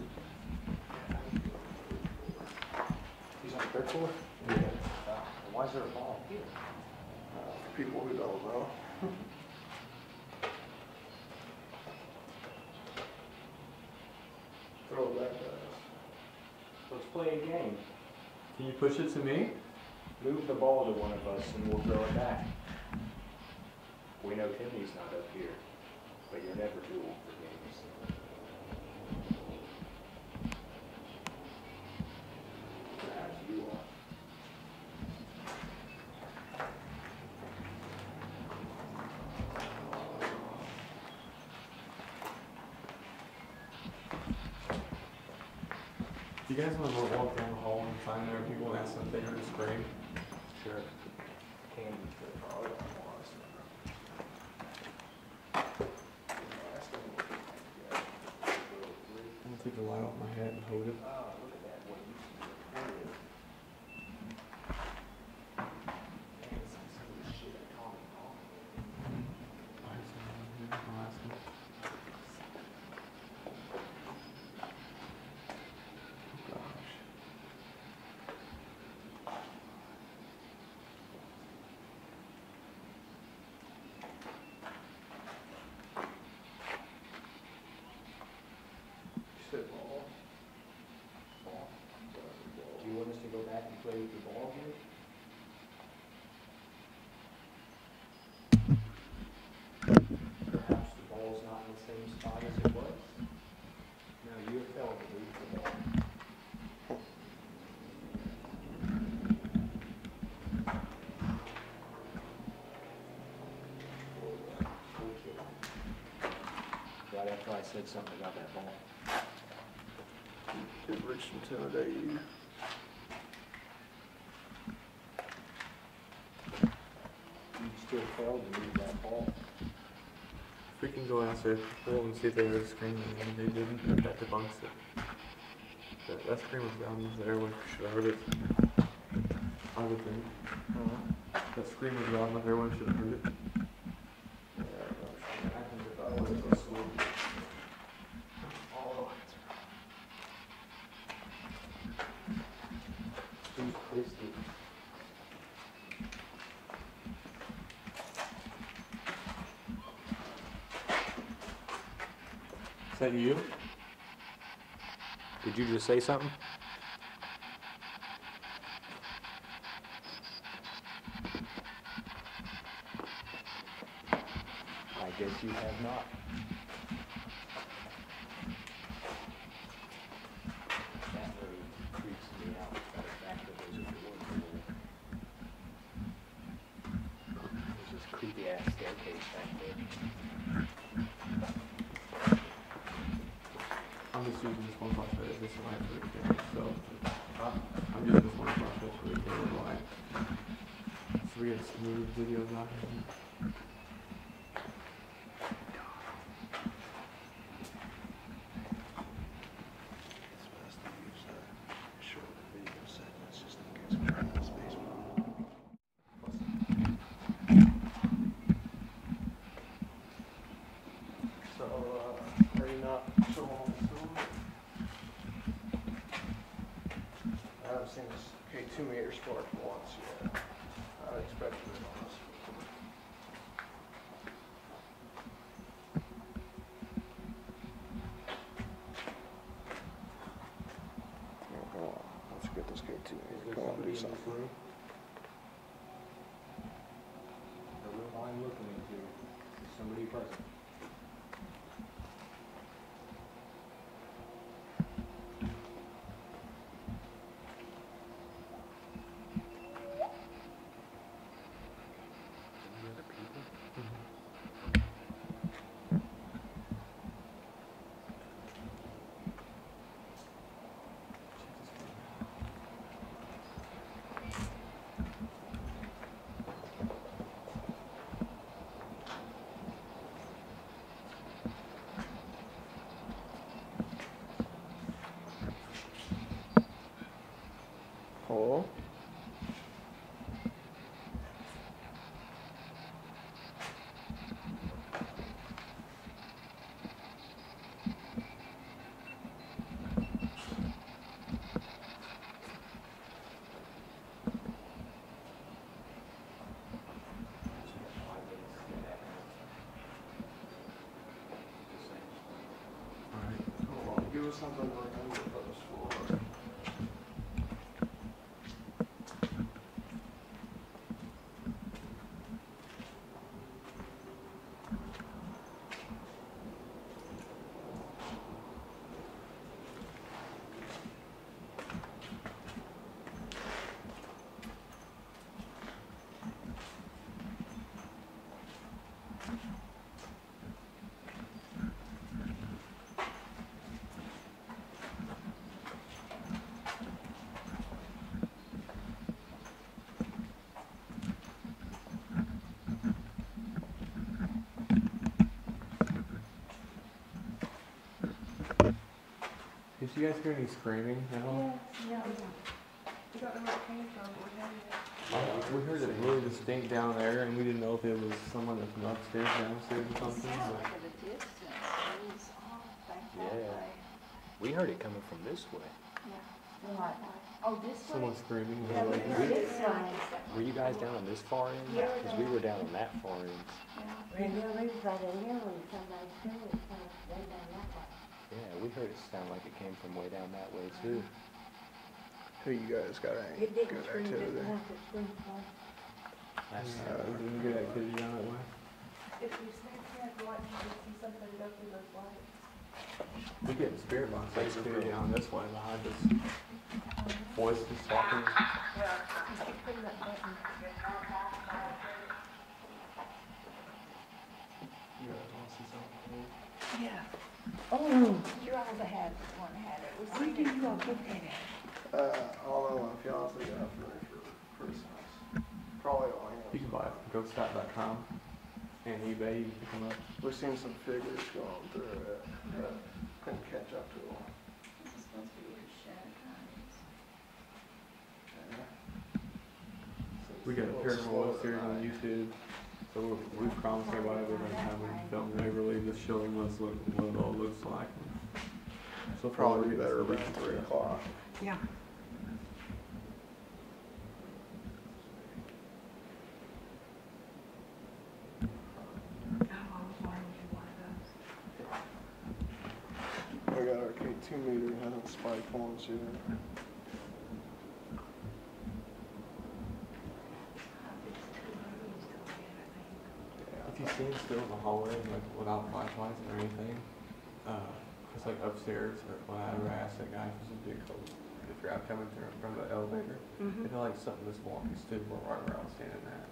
He's on the third floor? Yeah. Why is there a ball here? people who don't know. Throw it back at us. Let's play a game. Can you push it to me? Move the ball to one of us and we'll throw it back. We know Timmy's not up here, but you're never too old for games. Perhaps you are. Do you guys want to walk down the hall and find there people and ask them if they heard a scream? Sure. Candy. I'm gonna take the light off my head and hold it. Oh, look at that. What you see. Man, this is some of the shit I call it. Why is someone in here? I'll ask them. Oh gosh. You said ball. Ball. Do you want us to go back and play with the ball here? Perhaps the ball's not in the same spot as it was? Now you have failed to move the ball. Okay. Right after I said something about that ball. Did Rich intimidate you? You still failed to move that ball. If we can go ask their people and see if they heard a scream and they didn't, if that debunks it. That scream was down there, we should have heard it. I would think. That scream was loud enough, everyone should have heard it. Who's Christy? Is that you? Did you just say something? I guess you have not. That really creeps me out, the fact that there's a door here. There's this creepy ass staircase back there. I'm just using this one flashlight as this light for the camera, so I'm using this one flashlight for the camera light. So we get smooth videos out here. It's best to use short video segments just in case we try to space one. So, are you not so on film? haven't seen this K2 meter spark once yet. I expected it on this. Come on, let's get this K2 meter. Come on, do something. The room I'm looking into, is somebody present? Any other people? Hello? Hold on, give us something to remember first for. Did you guys hear any screaming at all? Yeah. We don't know where it came from. We heard it really distinct down there, and we didn't know if it was someone that's from upstairs, downstairs, or something. But Yeah. We heard it coming from this way. Oh, this way? someone screaming. Yeah, we heard this way. Were you guys down on this far end? Yeah. Because we were down on that far end. Yeah, we live by the hill and somebody said it, so they done that way. Yeah, we heard it sound like it came from way down that way too. Hey, you guys got any It didn't good scream, it activity? once it screamed twice. Any good activity down that way? If you sneak in, watch, you see something go through those lights. We get spirit box activity down this way behind us. Voices talking. Keep putting that button. You guys want to see something? Yeah. Oh, your other had one had it. When do you all get that at? I don't know, my fiance got for me for Christmas. Probably only. You can buy it from ghostat.com and eBay. You can pick them up. We've seen some figures going through it, but couldn't catch up to them. This is supposed to be your shed, We got a Paranormal web series on YouTube. So we promised everybody we're going to have them film Waverly, just showing us what it all looks like. So Probably be better around 3 o'clock. Yeah. We got our K2 meter, hasn't spiked once yet. If you stand still in the hallway, like without flashlights or anything, it's like upstairs, or when I ever asked that guy if there's a big hole, if you're out coming through from the elevator, it felt like something this walk he stood right where I was standing at.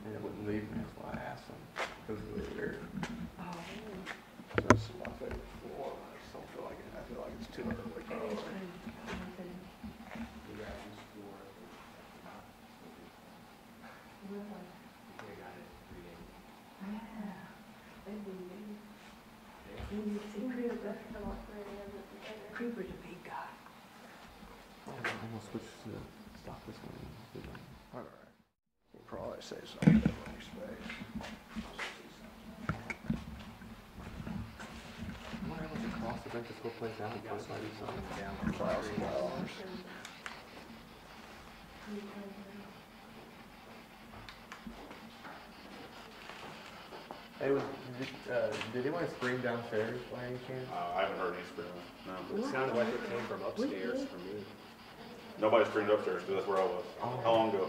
And it wouldn't leave me, that's why I asked him. Because it was weird. So this is my favorite floor. I just don't feel like it. I feel like it's too early. Creeper's a big guy. I'm gonna switch to stop this one. Alright. We'll probably say something in your space. I'm wondering if it's across the bench, this whole place down, it's like something down. $1,000. Hey, did anyone scream downstairs by any chance? I haven't heard any screaming. No. It sounded like it came from upstairs for me. Nobody screamed upstairs because that's where I was. How long ago?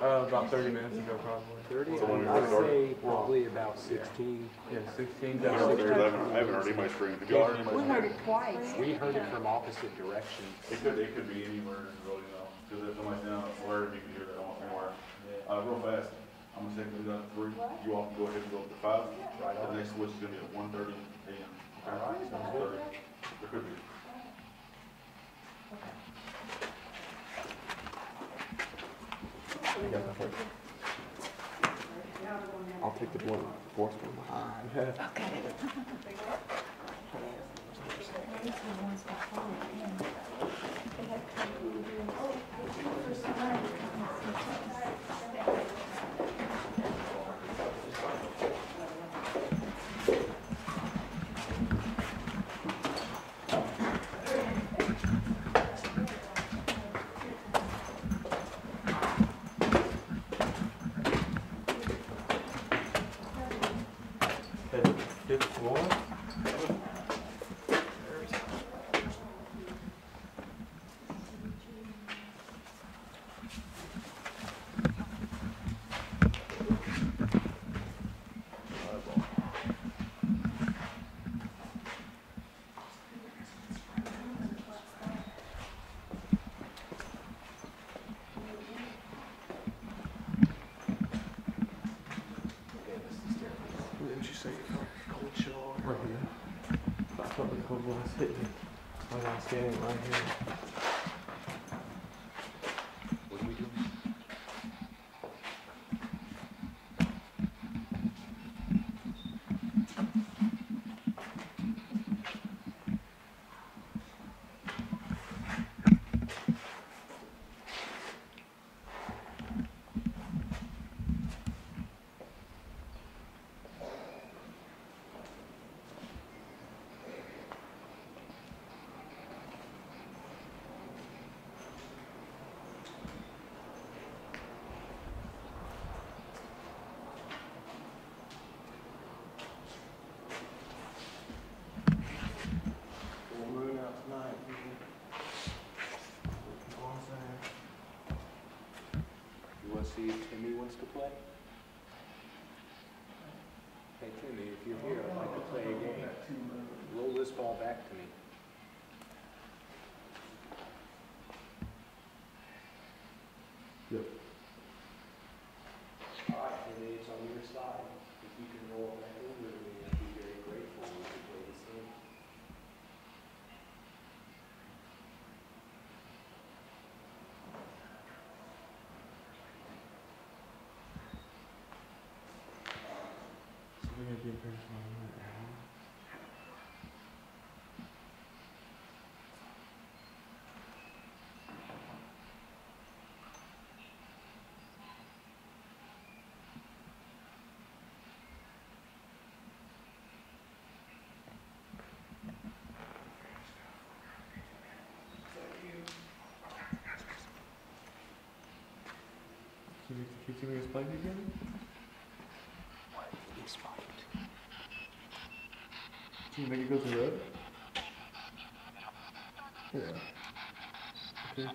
About 30 minutes ago, probably. 30? So when we I'd first started? say probably about 16. Yeah, 16. Downstairs, I haven't heard anybody scream. Have y'all heard anybody We scream? heard it twice. We heard it from opposite directions. It could be anywhere, really, you know. Because if somebody's down on the floor, you can hear that almost anywhere. Real fast, I'm gonna say we got 3. You all can go ahead and go up to 5. Right on. The next switch is gonna be at 1:30 a.m. All right, sounds good. There could be. I'll take the fourth one behind. Fifth floor? Didn't you say you felt cold chill? Right here. I felt the cold blast hit me when I was standing right here. What are we doing? You want to see if Timmy wants to play? Hey Timmy, if you're here, I'd like to play a game. Roll this ball back to me. Yep. Alright, Timmy, it's on your side. If you can roll it back over to me, I'd be very grateful if you play this game. So we're gonna be very small right now. Can you see me a spike again? He spiked. Can you make it go to red? Yeah. Okay.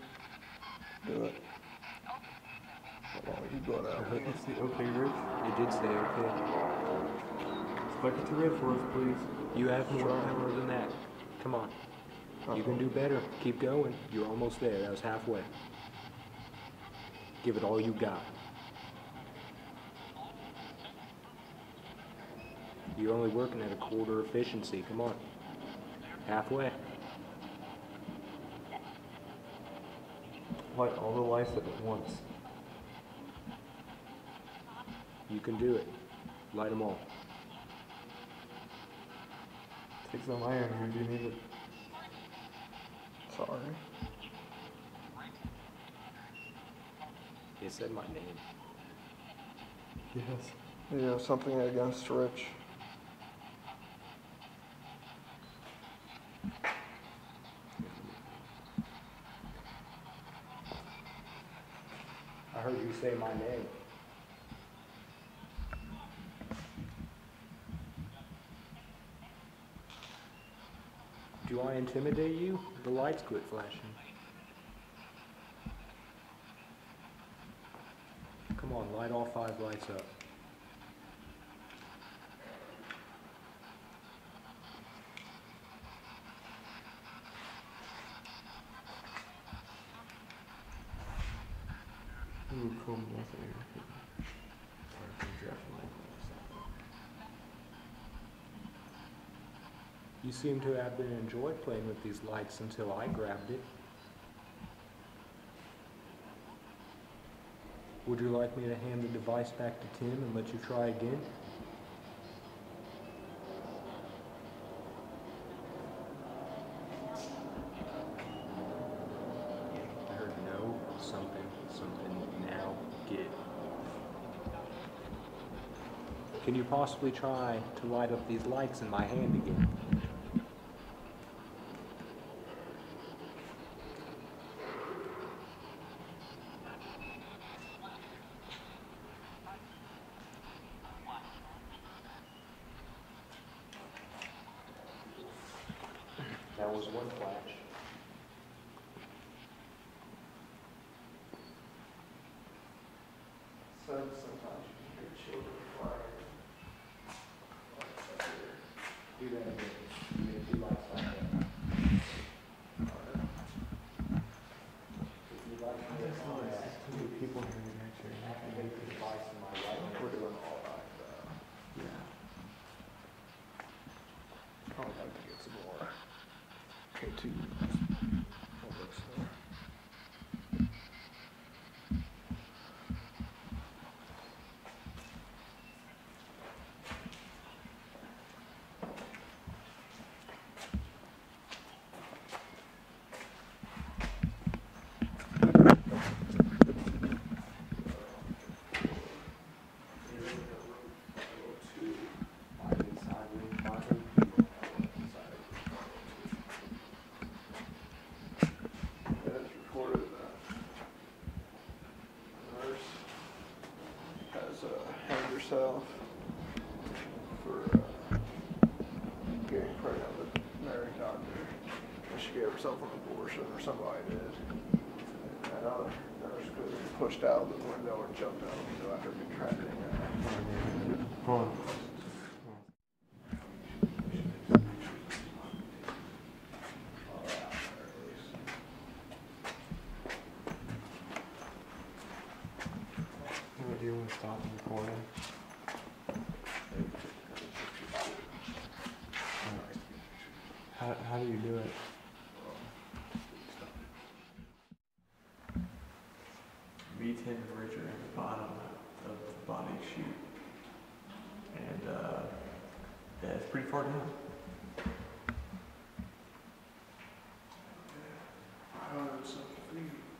Do it. Hold on, keep going out. Let's see. Okay, Rich. It did say okay. Spike it to red for us, please. You have more power than that. Come on. You can do better. Keep going. You're almost there. That was halfway. Give it all you got. You're only working at a quarter efficiency. Come on. Halfway. Light all the lights at once. You can do it. Light them all. Take some iron here. Do you need it? Sorry. It said my name. Yes. Yeah, something against Rich. I heard you say my name. I intimidate you? The lights quit flashing. Come on, light all 5 lights up. Ooh, cool, nothing. You seem to have been enjoyed playing with these lights until I grabbed it. Would you like me to hand the device back to Tim and let you try again? I heard no, something, now, get. Can you possibly try to light up these lights in my hand again? That was one flash. Sometimes you hear children crying. Do that again. Do 2 lights like that. If you like me to call that, People hearing actually. I can make the device in my right hand. We're doing all right, yeah. I'd like to get some more. Okay, 2. Herself for getting pregnant with a married doctor. And she gave herself an abortion, or somebody did. And other nurse could have pushed out the window or jumped out the window after contracting it. Hold on. Do you want to stop recording? How do you do it? V10 and Rich are at the bottom of the body chute. And yeah, it's pretty far down.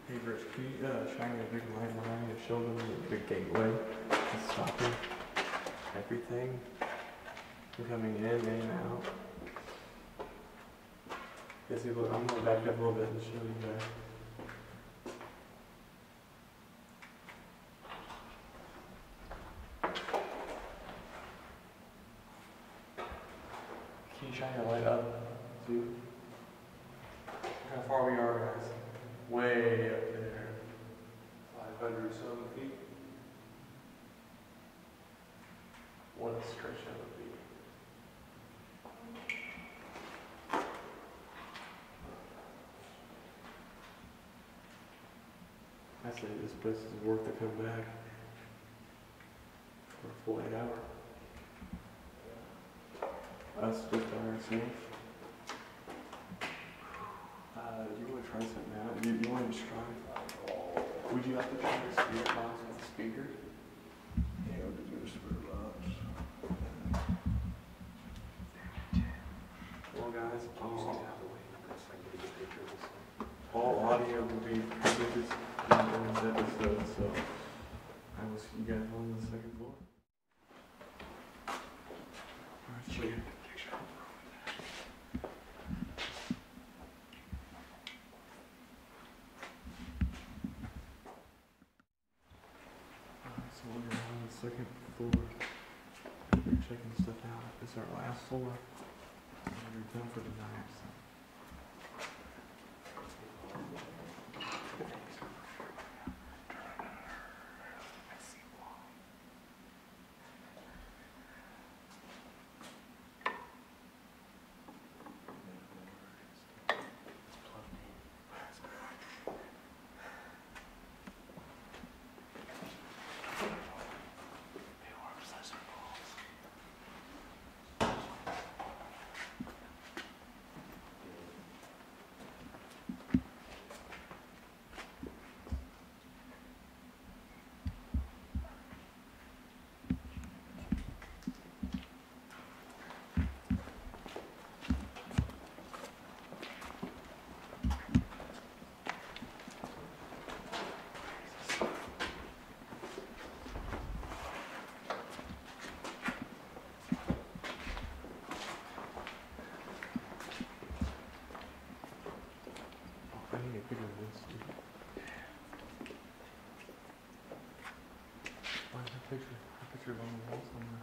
Hey Rich, can you shine a big light behind you and show them the gateway to stopping everything from coming in and out? Yes, look, I'm going to back up a little bit and show you guys. Can you shine your light up? See? Look how far we are, guys. Way up there. 500 some feet. What a stretch that would be. I say this place is worth to come back for a full 8 hours. Us just by ourselves. You want to try something out? You want to just try? Would you like to try the spirit box with the speakers? Yeah, we'll do the spirit box. Well, guys, all audio will be produced in this episode, so I will see you guys on the second floor. Alright, check it. So we're on the second floor. We're checking stuff out. This is our last floor. And we're done for tonight. So picture on the wall somewhere.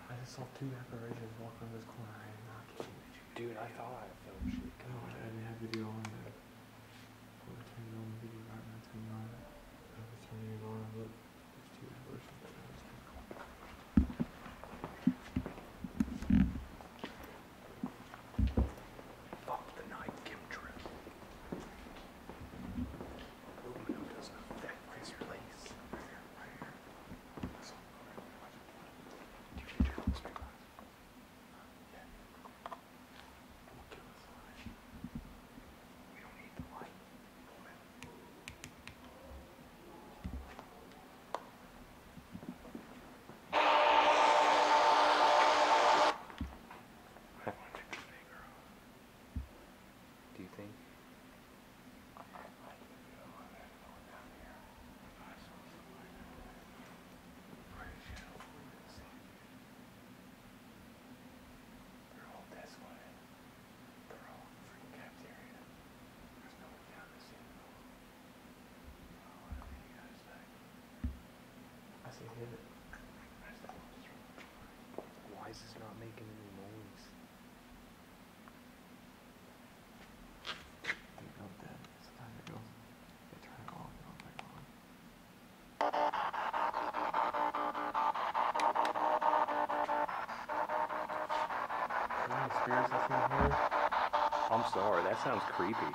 I saw two apparitions walk around this corner. I am not kidding you. Dude, I thought I felt shit. No, I didn't have video on there. I was turning on the video right now, turning on it. I was turning it on, look, there's two apparitions right now. Fuck the night chemtrail. Aluminum doesn't affect this place. Right here. Do you need to turn on the street lights? Yeah. Don't kill us. We don't need the light. I want to take the finger off. Do you think? They're all this way. They're all in the freaking cafeteria. There's no one down this end. Whatever you guys think. I see hit it. Why is this not making any noise? They go dead. Sometimes it goes, they turn it off, it goes back on. Are there any spirits I see in here? I'm sorry, that sounds creepy.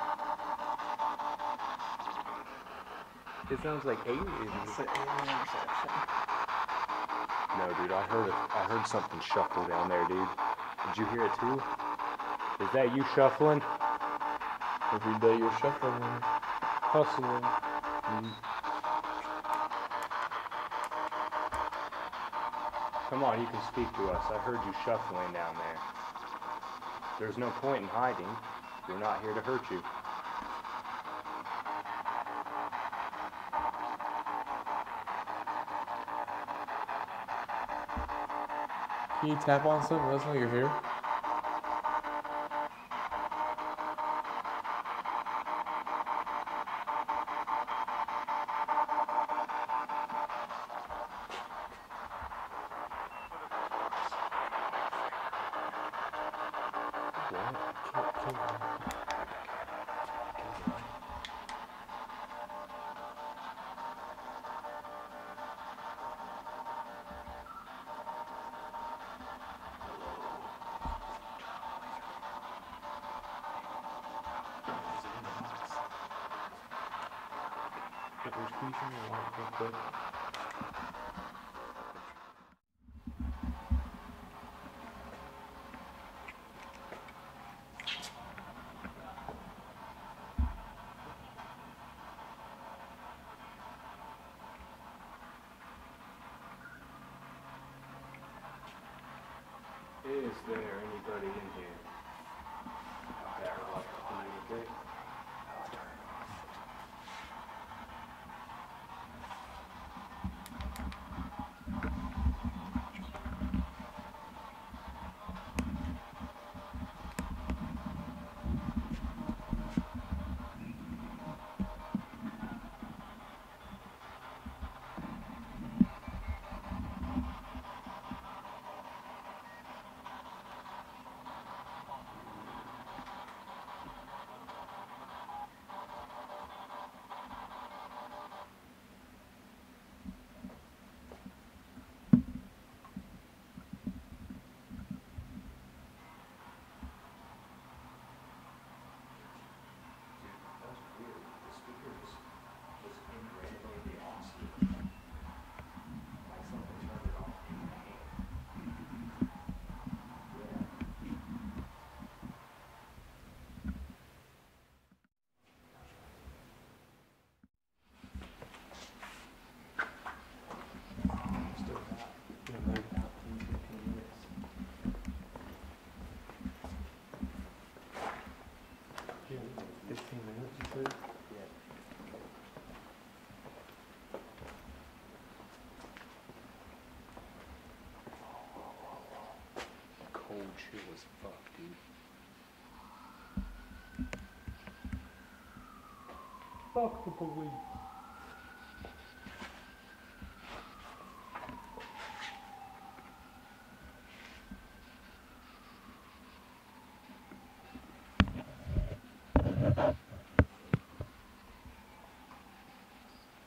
It sounds like aliens. No, dude, I heard something shuffle down there, dude. Did you hear it too? Is that you shuffling? Every day you're shuffling. Hustling. Come on, you can speak to us. I heard you shuffling down there. There's no point in hiding. We're not here to hurt you. Can you tap on something? Let us know you're here. Can you show me a light real quick? Is there anybody in here? Okay. cold chill as fuck, dude. Fuck the police.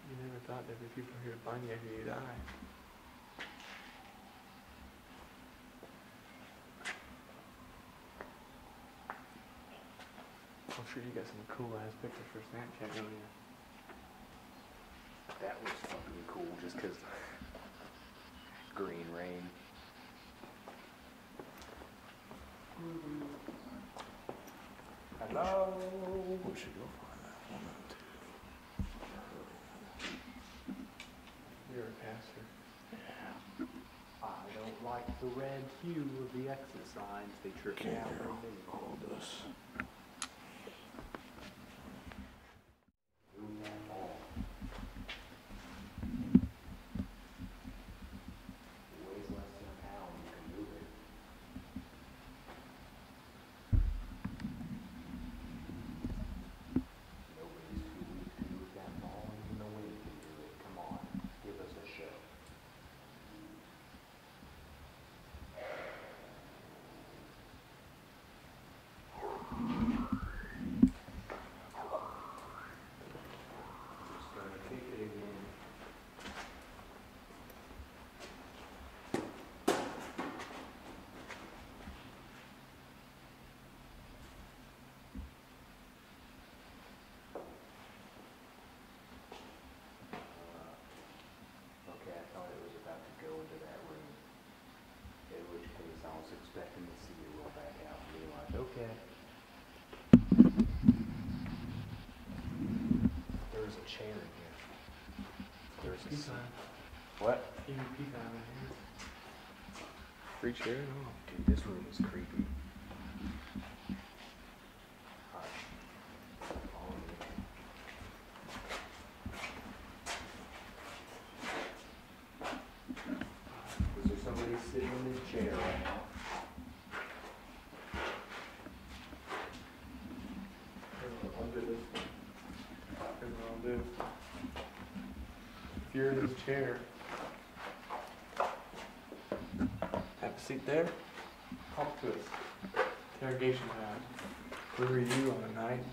You never thought there'd be people here to find you after you die. I'm sure you got some cool ass pictures for Snapchat, don't you? That was fucking cool just 'cause green rain. Hello? We should go find that woman too. You're a pastor. I don't like the red hue of the exit signs. They trip me out when they Hold this. Weighs less than a pound, you can move it. Nobody's too weak to move that ball, even the wind can do it. Come on, give us a show. Just gonna kick it again. Okay, I thought it was about to go into that room. In which case I was expecting to see you roll back out and be like, okay. There's a chair in here. There's a seat. What? You can peek out of here. Free chair? No. Dude, this room is creepy. Hush. Follow me. Is there somebody sitting in this chair right now? I'll do this. Here's what I'll do. If you're in this chair, have a seat there. Talk to us. Interrogation time. Where were you on the night?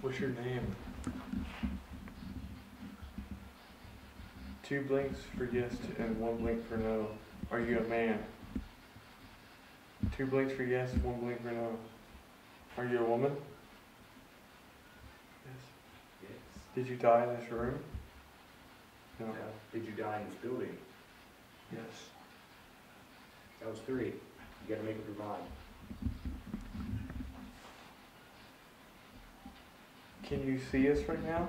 What's your name? 2 blinks for yes and 1 blink for no. Are you a man? 2 blinks for yes, 1 blink for no. Are you a woman? Yes. Yes. Did you die in this room? No. No. Did you die in this building? Yes. That was 3. You gotta make up your mind. Can you see us right now?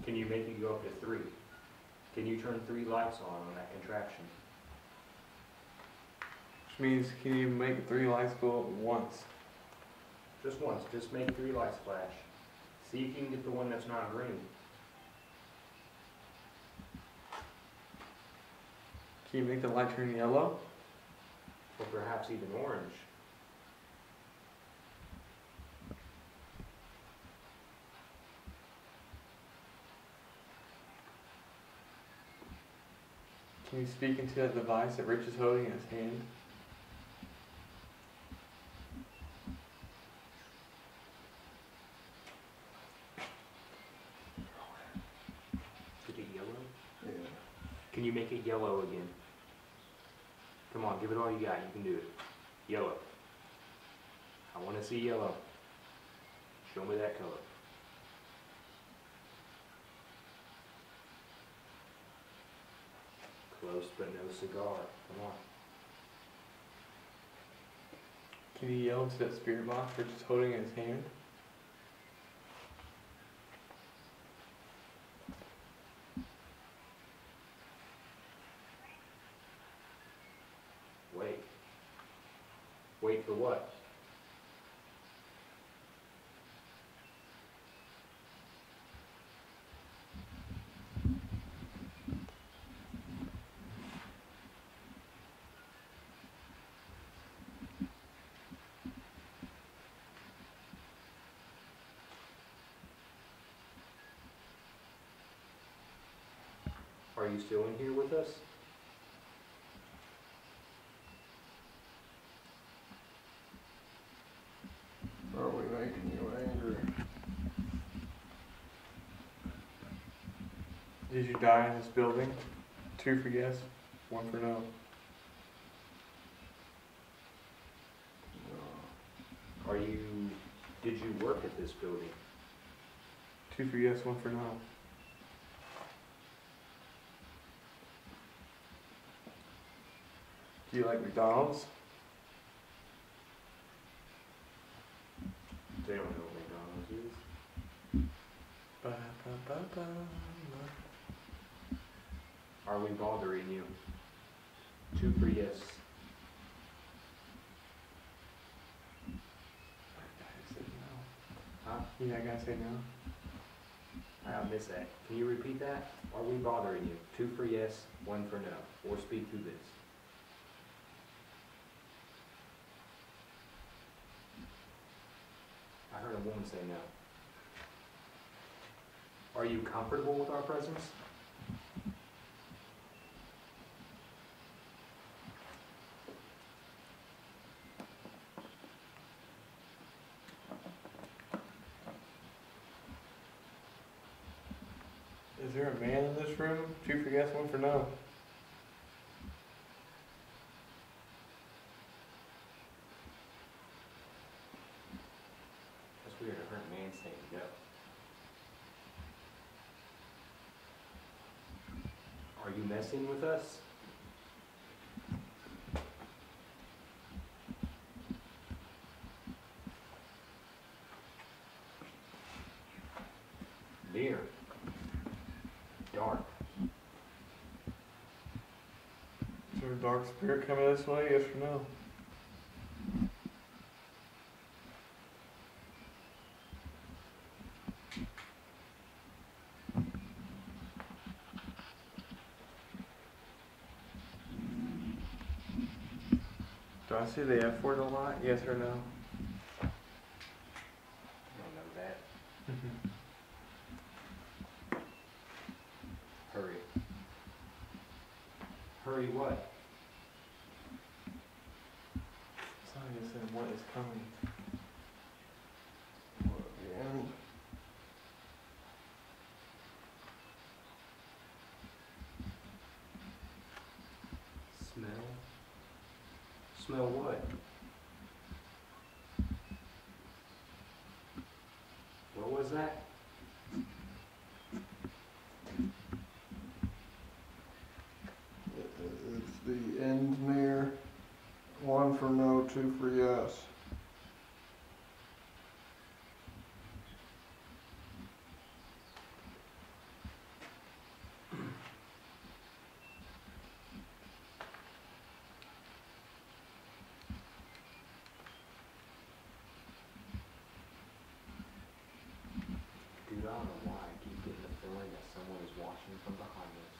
Can you make it go up to 3? Can you turn 3 lights on that contraption? Which means, can you make 3 lights go up once? Just once. Just make 3 lights flash. See if you can get the one that's not green. Can you make the light turn yellow? Or perhaps even orange. Can you speak into that device that Rich is holding in his hand? Is it yellow? Yeah. Can you make it yellow again? Come on, give it all you got. You can do it. Yellow. I want to see yellow. Show me that color. Close but no cigar. Come on. Can you yell into that spirit box Rich is holding in his hand? Wait for what? Are you still in here with us? Are we making you angry? Did you die in this building? 2 for yes, 1 for no. Did you work at this building? 2 for yes, 1 for no. Do you like McDonald's? They don't know what McDonald's is. Ba, ba, ba, ba, ba. Are we bothering you? 2 for yes. Huh? Yeah, I gotta say no. I missed that. Can you repeat that? Are we bothering you? 2 for yes, 1 for no. Or speak through this. I heard a woman say no. Are you comfortable with our presence? Is there a man in this room? 2 for yes, 1 for no. That's weird. I heard a man saying no. Are you messing with us? Near. Dark. Is there a dark spirit coming this way? Yes or no? Do I see the F word a lot? Yes or no? I don't know that. Hurry. Hurry what? Somebody said what is coming. What, the end? Smell? Smell what? What was that? It's the end near. 1 for no, 2 for yes. Dude, I don't know why I keep getting the feeling that someone is watching from behind us.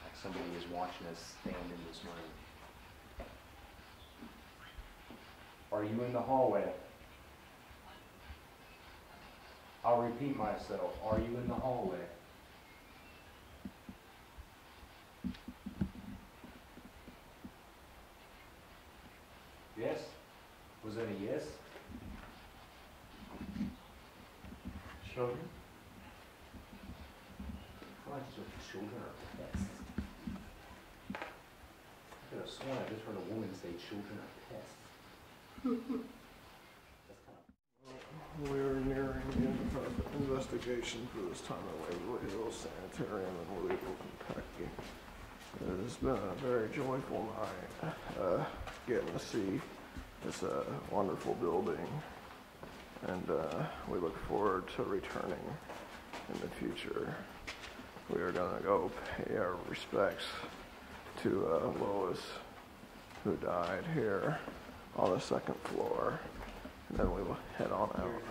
Like somebody is watching us stand in this room. Are you in the hallway? I'll repeat myself. Are you in the hallway? Yes? Was that a yes? Children? I feel like it's with children or pests. I could have sworn I just heard a woman say children are pests. That's kind of... We are nearing the end of our investigation for this time at Waverly Hills Sanatorium in Louisville, Kentucky. It has been a very joyful night getting to see this wonderful building, and we look forward to returning in the future. We are going to go pay our respects to Lois who died here on the second floor. And then we will head on out.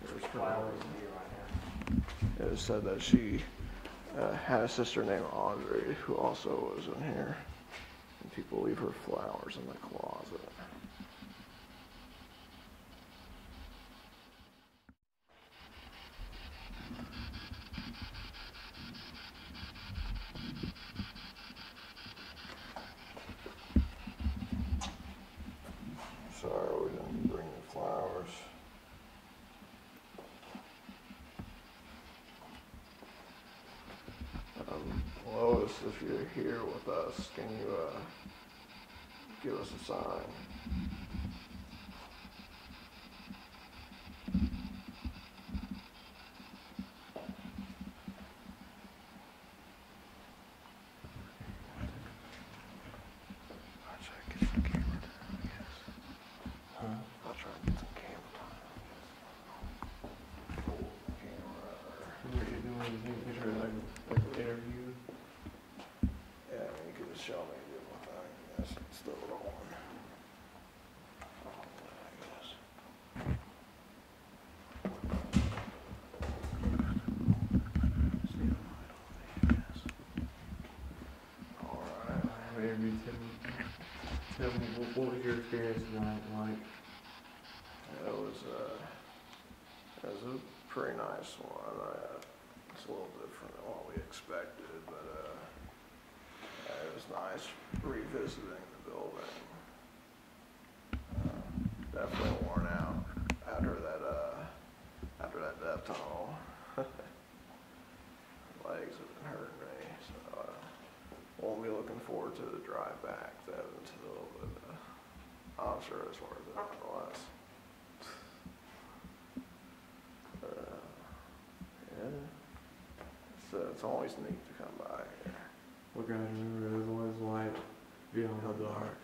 There's her. It is said that she had a sister named Audrey who also was in here. And people leave her flowers in the closet. Sorry, we didn't bring the flowers. Lois, if you're here with us, can you give us a sign? I'll try and get some camera time. What are you doing? You take a picture of like an interview? Yeah, I mean, you could just show me and do my thing. Yes, it's still rolling. I guess. Alright. Interview Tim. Tim, what was your experience tonight like? It was a pretty nice one. It's a little different than what we expected, but it was nice revisiting the building. Definitely worn out after that death tunnel. Legs have been hurting me, so won't be looking forward to the drive back to Evansville, but I'm sure it's worth it nonetheless. Yeah, it's always neat to come by here. What guys remember, there's always light beyond the dark.